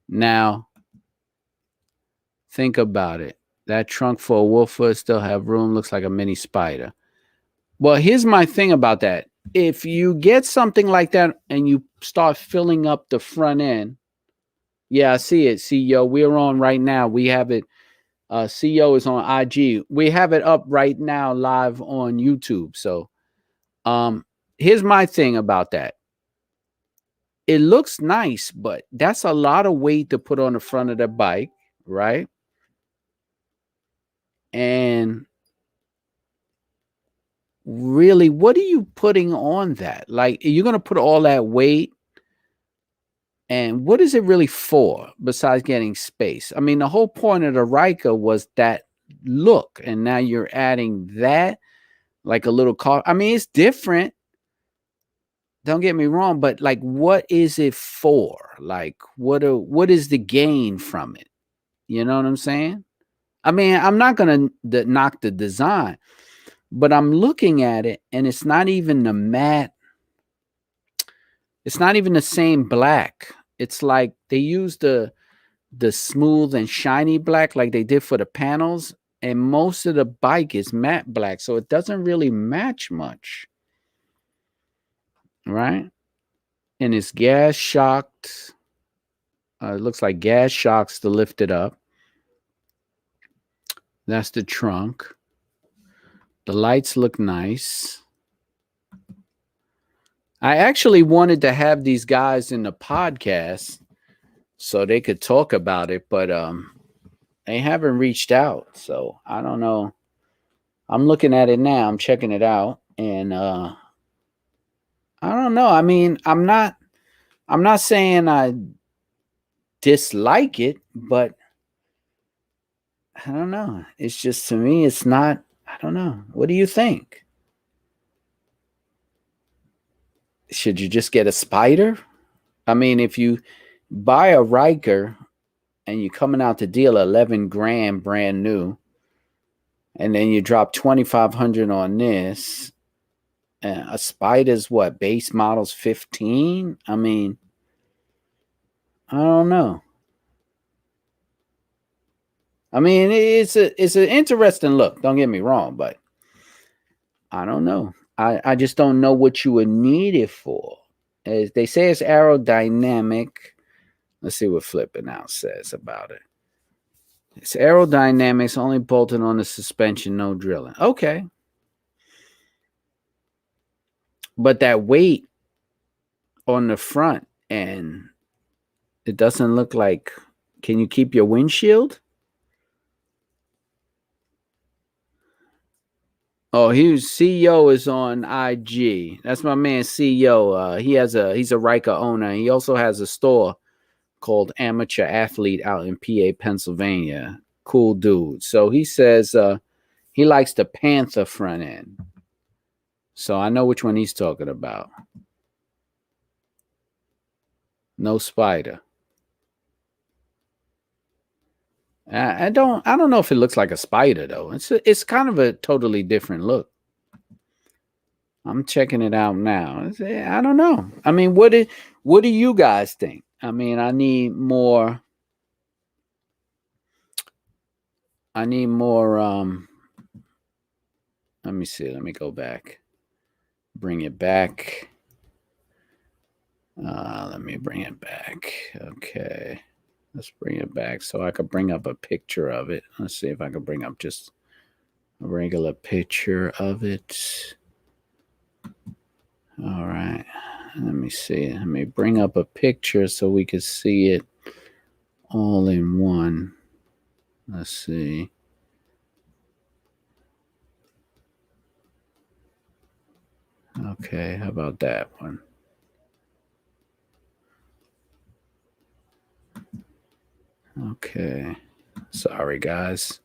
Now, think about it. That trunk for a Wolfer still have room. Looks like a mini Spyder. Well, here's my thing about that. If you get something like that and you start filling up the front end, yeah, I see it. CEO, we're on right now. We have it. CEO is on IG. We have it up right now live on YouTube. So here's my thing about that. It looks nice, but that's a lot of weight to put on the front of the bike, right? And really, what are you putting on that? Like, you're going to put all that weight, and what is it really for besides getting space? I mean, the whole point of the Ryker was that look, and now you're adding that like a little car. I mean, it's different. Don't get me wrong, but like, what is it for? Like, what is the gain from it? You know what I'm saying? I mean, I'm not gonna knock the design, but I'm looking at it, and it's not even the matte. It's not even the same black. It's like they use the smooth and shiny black like they did for the panels, and most of the bike is matte black, so it doesn't really match much, right? And it's gas shocked. It looks like gas shocks to lift it up. That's the trunk. The lights look nice. I actually wanted to have these guys in the podcast so they could talk about it, but they haven't reached out. So I don't know. I'm looking at it now. I'm checking it out, and I don't know. I mean, I'm not saying I dislike it, but I don't know. It's just, to me, it's not. I don't know. What do you think? Should you just get a Spyder? I mean, if you buy a Ryker and you're coming out to deal 11 grand brand new, and then you drop 2,500 on this, a Spyder's what, base model's 15? I mean, I don't know. I mean, it's an interesting look. Don't get me wrong, but I don't know. I just don't know what you would need it for. As they say, it's aerodynamic. Let's see what Flipping Out says about it. It's aerodynamics, only bolted on the suspension, no drilling. Okay. But that weight on the front end, it doesn't look like. Can you keep your windshield? Oh, CEO is on IG. That's my man CEO. He's a Ryker owner. He also has a store called Amateur Athlete out in PA, Pennsylvania. Cool dude. So he says he likes the Panther front end. So I know which one he's talking about. No Spyder. I don't know if it looks like a Spyder though. It's kind of a totally different look. I'm checking it out now. I don't know. I mean, what do you guys think? I mean, I need more. Let me see. Let me go back. Bring it back. Let me bring it back. Okay. Let's bring it back so I could bring up a picture of it. Let's see if I can bring up just a regular picture of it. All right. Let me see. Let me bring up a picture so we can see it all in one. Let's see. Okay, how about that one? Okay. Sorry, guys.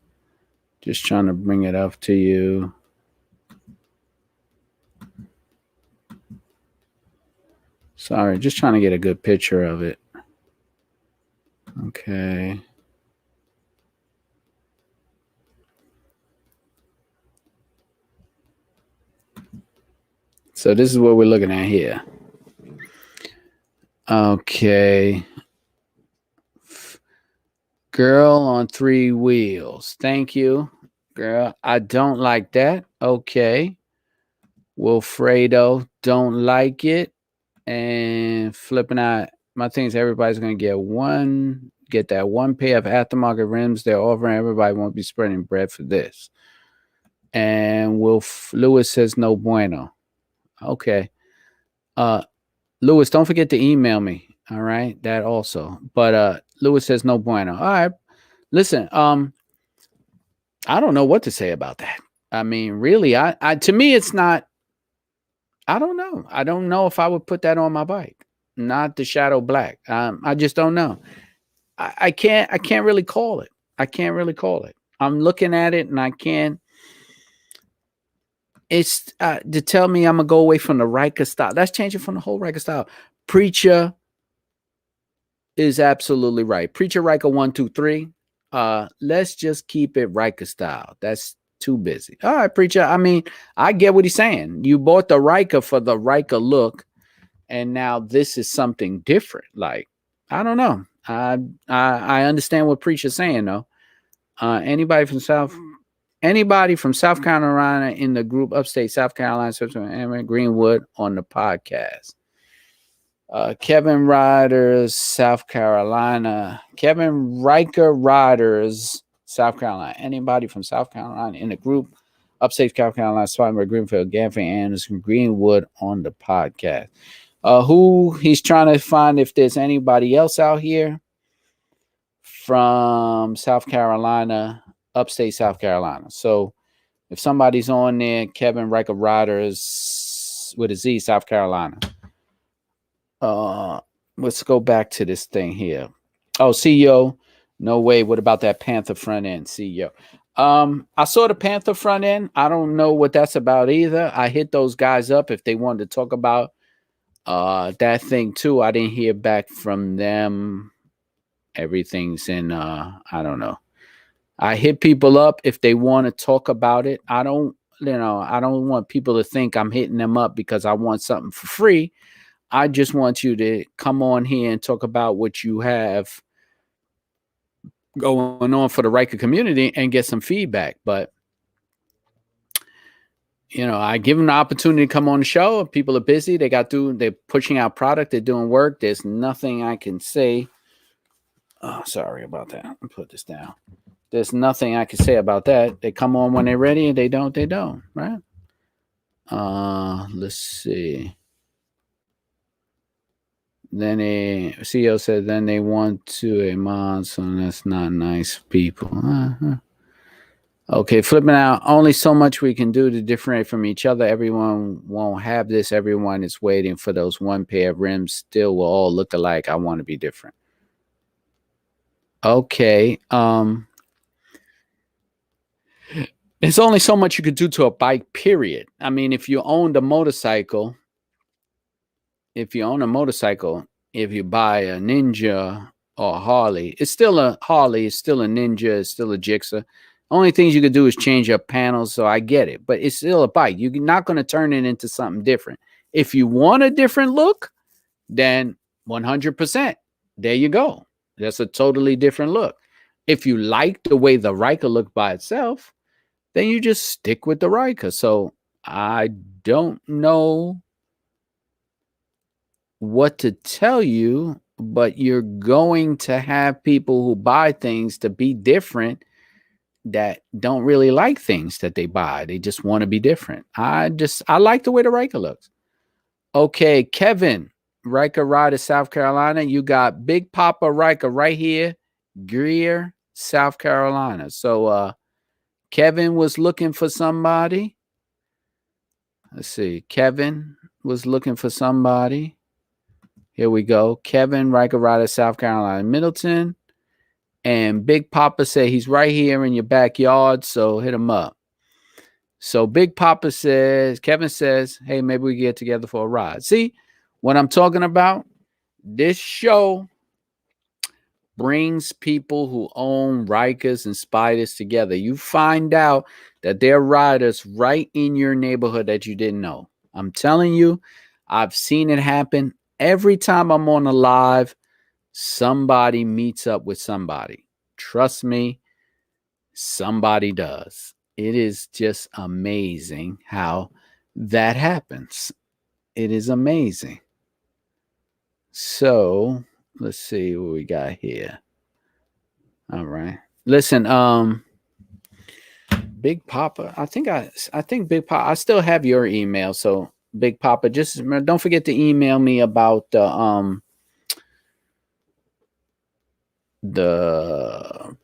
Just trying to bring it up to you. Sorry, just trying to get a good picture of it. Okay. So this is what we're looking at here. Okay. Girl on 3 wheels. Thank you. Girl, I don't like that. Okay. Wilfredo, don't like it. And flipping out. My thing is everybody's going to get that one pair of aftermarket rims they're offering. Everybody won't be spreading bread for this. And Lewis says no bueno. Okay. Lewis, don't forget to email me. All right. That also. But Lewis says no bueno. All right. Listen, I don't know what to say about that. I mean, really, I to me it's not. I don't know. I don't know if I would put that on my bike. Not the Shadow Black. I just don't know. I can't really call it. I can't really call it. I'm looking at it and I can't. It's to tell me I'm gonna go away from the Ryker style. That's changing from the whole Ryker style. Preacher is absolutely right. Preacher Ryker 1, 2, 3. Let's just keep it Ryker style. That's too busy. All right, Preacher. I mean, I get what he's saying. You bought the Ryker for the Ryker look, and now this is something different. Like, I don't know. I understand what Preacher's saying though. Anybody from South Carolina in the group, upstate South Carolina, and Greenwood on the podcast. Kevin Riders, South Carolina. Kevin Ryker Riders, South Carolina. Anybody from South Carolina in the group, upstate South Carolina, Spartanburg, Greenfield, Gaffney, Anderson, Greenwood on the podcast. Who he's trying to find if there's anybody else out here from South Carolina, upstate South Carolina. So if somebody's on there, Kevin Ryker Riders with a Z, South Carolina. Let's go back to this thing here. Oh, CEO. No way. What about that Panther front end, CEO? I saw the Panther front end. I don't know what that's about either. I hit those guys up if they wanted to talk about that thing too. I didn't hear back from them. Everything's in I don't know. I hit people up if they want to talk about it. I don't want people to think I'm hitting them up because I want something for free. I just want you to come on here and talk about what you have going on for the Ryker community and get some feedback. But, I give them the opportunity to come on the show. If people are busy, they're pushing out product, they're doing work. There's nothing I can say. Oh, sorry about that. I'll put this down. There's nothing I can say about that. They come on when they're ready and they don't, right? Let's see. Then a CEO said, then they want to a mod, so that's not nice people. Okay, flipping out. Only so much we can do to differentiate from each other. Everyone won't have this. Everyone is waiting for those one pair of rims. Still will all look alike. I want to be different. Okay. There's only so much you could do to a bike, period. I mean, if you owned a motorcycle, if you buy a Ninja or a Harley, it's still a Harley, it's still a Ninja, it's still a Gixxer. Only things you could do is change your panels, so I get it. But it's still a bike. You're not going to turn it into something different. If you want a different look, then 100%. There you go. That's a totally different look. If you like the way the Ryker looked by itself, then you just stick with the Ryker. So I don't know what to tell you, but you're going to have people who buy things to be different that don't really like things that they buy. They just want to be different. I like the way the Ryker looks. Okay, Kevin, Ryker Rider, South Carolina. You got Big Papa Ryker right here, Greer, South Carolina. So Kevin was looking for somebody. Let's see. Kevin was looking for somebody. Here we go. Kevin, Ryker Rider, South Carolina, Middleton. And Big Papa said he's right here in your backyard, so hit him up. So Big Papa says, Kevin says, hey, maybe we get together for a ride. See, What I'm talking about, this show brings people who own Rikers and Spyders together. You find out that there are riders right in your neighborhood that you didn't know. I'm telling you, I've seen it happen. Every time I'm on a live, somebody meets up with somebody. Trust me, somebody does. It is just amazing how that happens. It is amazing. So let's see what we got here. All right. Listen, Big Papa, I think Big Papa, I still have your email. So Big Papa, just don't forget to email me about the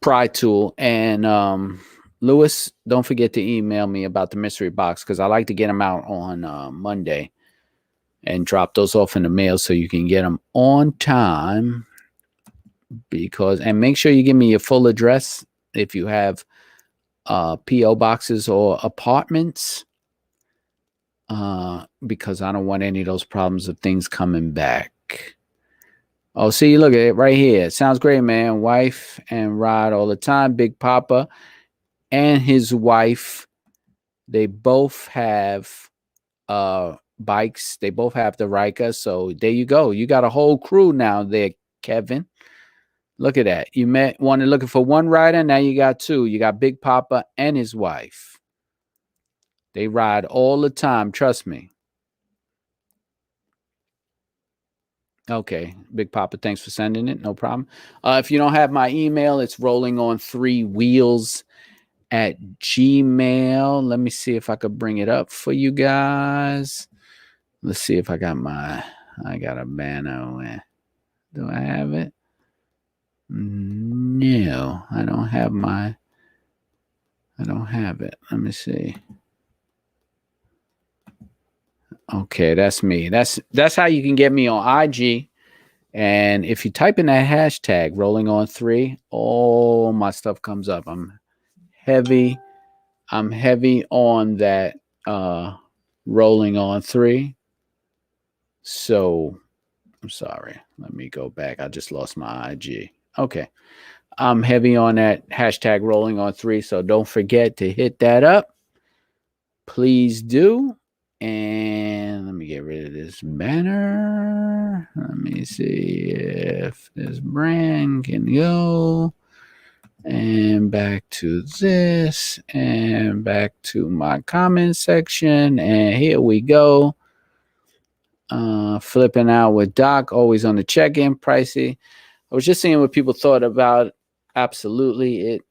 Pry Tool, and Lewis, don't forget to email me about the mystery box, because I like to get them out on Monday and drop those off in the mail so you can get them on time. And make sure you give me your full address if you have PO boxes or apartments, because I don't want any of those problems of things coming back. Oh, see, look at it right here. Sounds great, man. Wife and ride all the time. Big Papa and his wife, they both have bikes. They both have the Ryker. So there you go. You got a whole crew now there, Kevin. Look at that. You met one looking for one rider. Now you got two. You got Big Papa and his wife. They ride all the time. Trust me. Okay, Big Papa, thanks for sending it. No problem. If you don't have my email, it's rollingon3wheels at Gmail. Let me see if I could bring it up for you guys. Let's see if I got a banner. Do I have it? No, I don't have it. Let me see. Okay, that's me. That's how you can get me on IG. And if you type in that hashtag rolling on 3, all my stuff comes up. I'm heavy on that rolling on 3. So I'm sorry. Let me go back. I just lost my IG. Okay. I'm heavy on that hashtag rolling on 3. So don't forget to hit that up. Please do. And let me get rid of this banner. Let me see if this brand can go. And back to this. And back to my comment section. And here we go. Flipping out with Doc, always on the check-in, pricey. I was just seeing what people thought about. Absolutely. It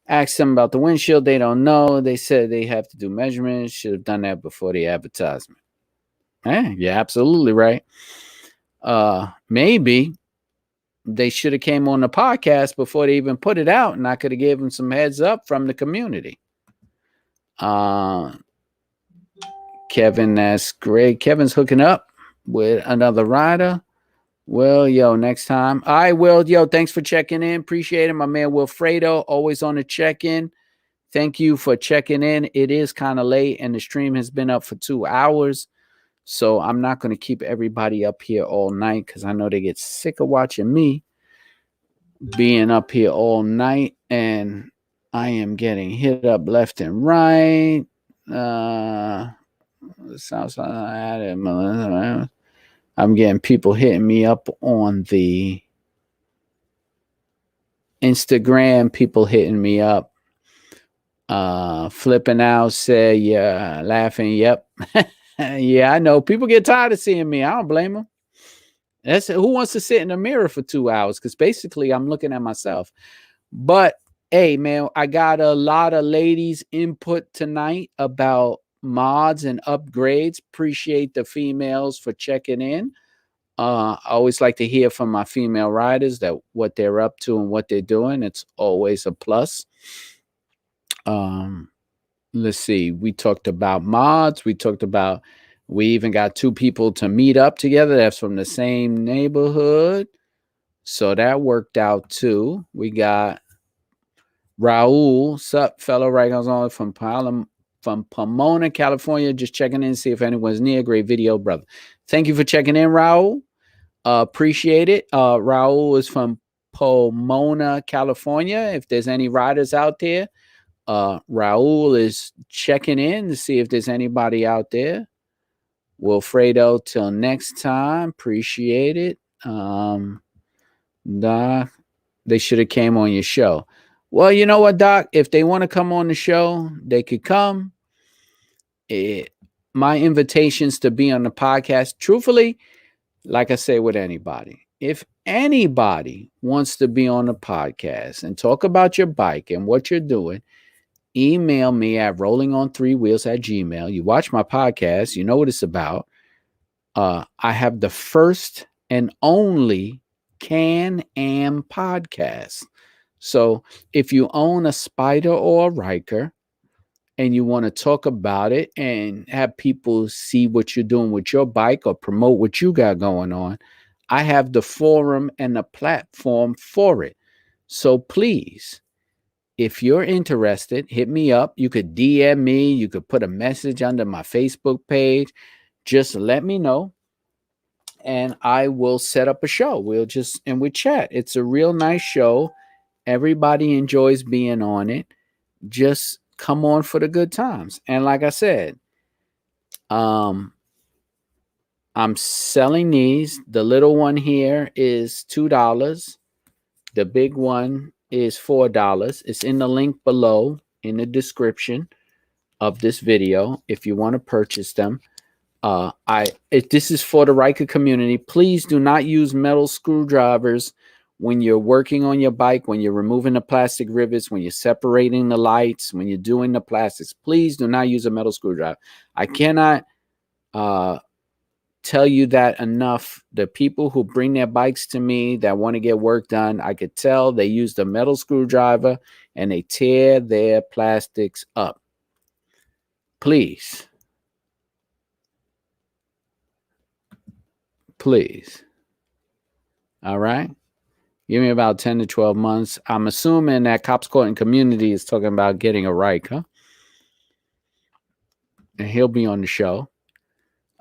asked them about the windshield. They don't know. They said they have to do measurements. Should have done that before the advertisement. Yeah, absolutely right. Maybe they should have came on the podcast before they even put it out, and I could have gave them some heads up from the community. Kevin, that's great. Kevin's hooking up with another rider. Well, yo, next time. All right, Will, yo, thanks for checking in. Appreciate it. My man Wilfredo, always on the check-in. Thank you for checking in. It is kind of late, and the stream has been up for 2 hours. So I'm not going to keep everybody up here all night, because I know they get sick of watching me being up here all night. And I am getting hit up left and right. I'm getting people hitting me up on the Instagram, people hitting me up. Flipping out, say, yeah, laughing, yep. Yeah, I know. People get tired of seeing me. I don't blame them. That's who wants to sit in the mirror for 2 hours? Because basically I'm looking at myself. But hey, man, I got a lot of ladies' input tonight about mods and upgrades. Appreciate the females for checking in. I always like to hear from my female riders that what they're up to and what they're doing. It's always a plus. Let's see. We talked about mods. We even got 2 people to meet up together. That's from the same neighborhood. So that worked out too. We got Raul, sup, fellow Rikers on from from Pomona, California. Just checking in to see if anyone's near. Great video, brother. Thank you for checking in, Raul. Appreciate it. Raul is from Pomona, California. If there's any riders out there, Raul is checking in to see if there's anybody out there. Wilfredo, till next time. Appreciate it. Doc, they should have came on your show. Well, you know what, Doc? If they want to come on the show, they could come. My invitations to be on the podcast, truthfully, like I say with anybody, if anybody wants to be on the podcast and talk about your bike and what you're doing, email me at rollingon3wheels@gmail. You watch my podcast, you know what it's about. I have the first and only Can-Am podcast. So if you own a Spyder or a Ryker and you want to talk about it and have people see what you're doing with your bike or promote what you got going on, I have the forum and the platform for it. So please, if you're interested, hit me up. You could DM me. You could put a message under my Facebook page. Just let me know, and I will set up a show. We chat. It's a real nice show. Everybody enjoys being on it. Just come on for the good times. And like I said, I'm selling these. The little one here is $2. The big one is $4. It's in the link below in the description of this video if you want to purchase them. This is for the Ryker community. Please do not use metal screwdrivers when you're working on your bike, when you're removing the plastic rivets, when you're separating the lights, when you're doing the plastics. Please do not use a metal screwdriver. I cannot tell you that enough. The people who bring their bikes to me that want to get work done, I could tell they use the metal screwdriver and they tear their plastics up. Please. Please. All right. Give me about 10 to 12 months. I'm assuming that Cops Court and Community is talking about getting a Ryker. And he'll be on the show.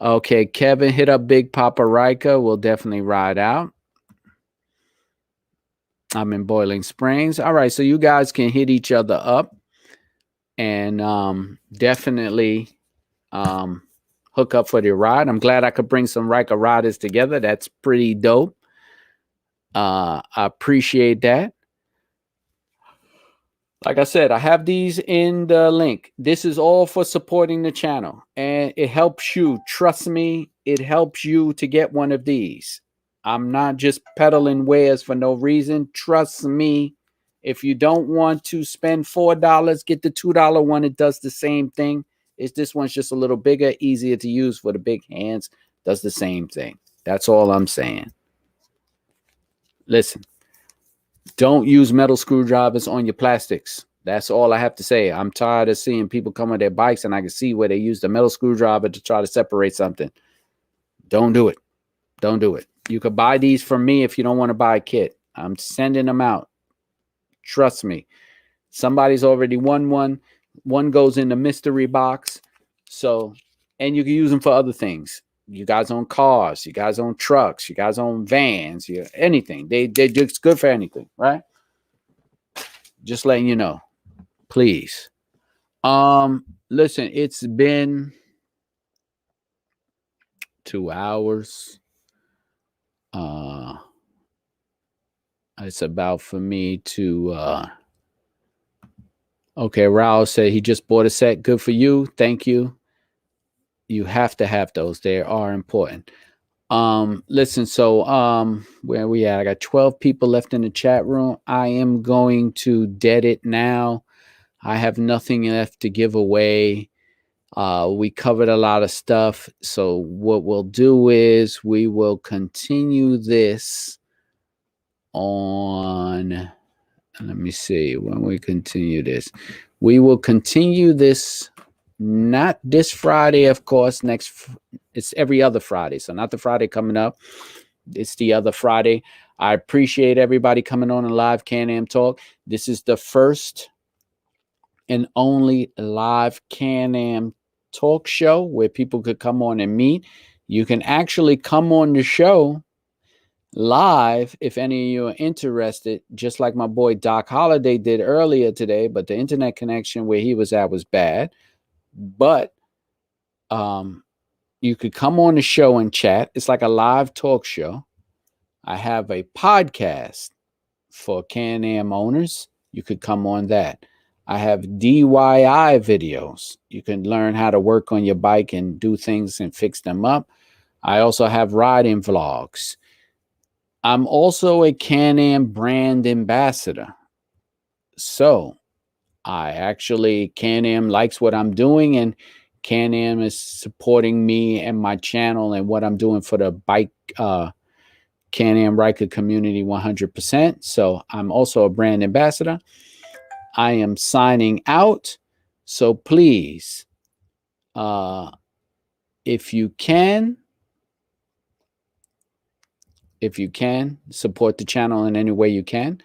Okay, Kevin, hit up Big Papa Ryker. We'll definitely ride out. I'm in Boiling Springs. All right, so you guys can hit each other up and definitely hook up for the ride. I'm glad I could bring some Ryker riders together. That's pretty dope. I appreciate that. Like I said, I have these in the link. This is all for supporting the channel, and it helps you. Trust me, it helps you to get one of these. I'm not just peddling wares for no reason. Trust me, if you don't want to spend $4, get the $2 one. It does the same thing. This one's just a little bigger, easier to use for the big hands. Does the same thing. That's all I'm saying. Listen. Don't use metal screwdrivers on your plastics. That's all I have to say. I'm tired of seeing people come on their bikes and I can see where they use the metal screwdriver to try to separate something. Don't do it. Don't do it. You could buy these from me if you don't want to buy a kit. I'm sending them out. Trust me. Somebody's already won one. One goes in the mystery box. So, and you can use them for other things. You guys own cars, you guys own trucks, you guys own vans, anything. It's good for anything, right? Just letting you know. Please. Listen, it's been 2 hours. It's about for me to okay, Raul said he just bought a set. Good for you. Thank you. You have to have those. They are important. Listen, so where are we at? I got 12 people left in the chat room. I am going to dead it now. I have nothing left to give away. We covered a lot of stuff. So what we'll do is we will continue this on, let me see, when we continue this. We will continue this not this Friday, of course. It's every other Friday. So not the Friday coming up. It's the other Friday. I appreciate everybody coming on a live Can-Am Talk. This is the first and only live Can-Am talk show where people could come on and meet. You can actually come on the show live if any of you are interested, just like my boy Doc Holliday did earlier today, but the internet connection where he was at was bad. But you could come on the show and chat. It's like a live talk show. I have a podcast for Can-Am owners. You could come on that. I have DIY videos. You can learn how to work on your bike and do things and fix them up. I also have riding vlogs. I'm also a Can-Am brand ambassador. So Can-Am likes what I'm doing, and Can-Am is supporting me and my channel and what I'm doing for the bike Can-Am Ryker community 100%. So I'm also a brand ambassador. I am signing out. So please, if you can support the channel in any way you can,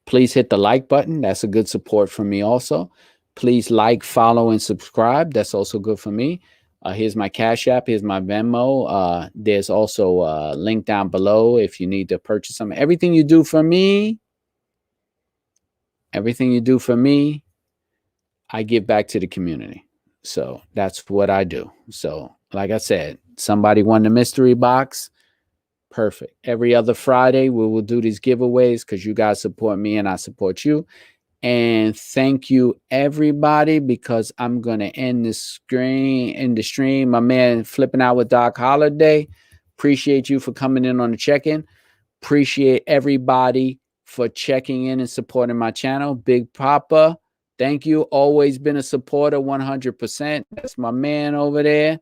please hit the like button. That's a good support for me also. Please like, follow, and subscribe. That's also good for me. Here's my Cash App. Here's my Venmo. There's also a link down below if you need to purchase something. Everything you do for me, I give back to the community. So that's what I do. So like I said, somebody won the mystery box. Perfect. Every other Friday, we will do these giveaways because you guys support me and I support you. And thank you, everybody, because I'm going to end the stream. My man flipping out with Doc Holliday. Appreciate you for coming in on the check-in. Appreciate everybody for checking in and supporting my channel. Big Papa, thank you. Always been a supporter, 100%. That's my man over there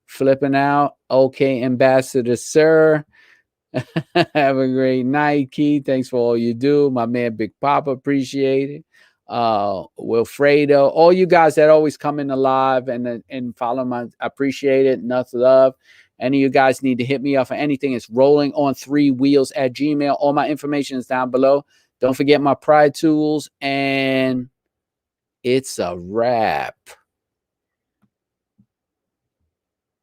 flipping out. Okay, Ambassador, sir. Have a great night, Keith. Thanks for all you do. My man, Big Papa, appreciate it. Wilfredo, all you guys that always come in the live and follow I appreciate it. Enough love. Any of you guys need to hit me up for anything, it's rollingon3wheels@gmail. All my information is down below. Don't forget my Pride tools, and it's a wrap.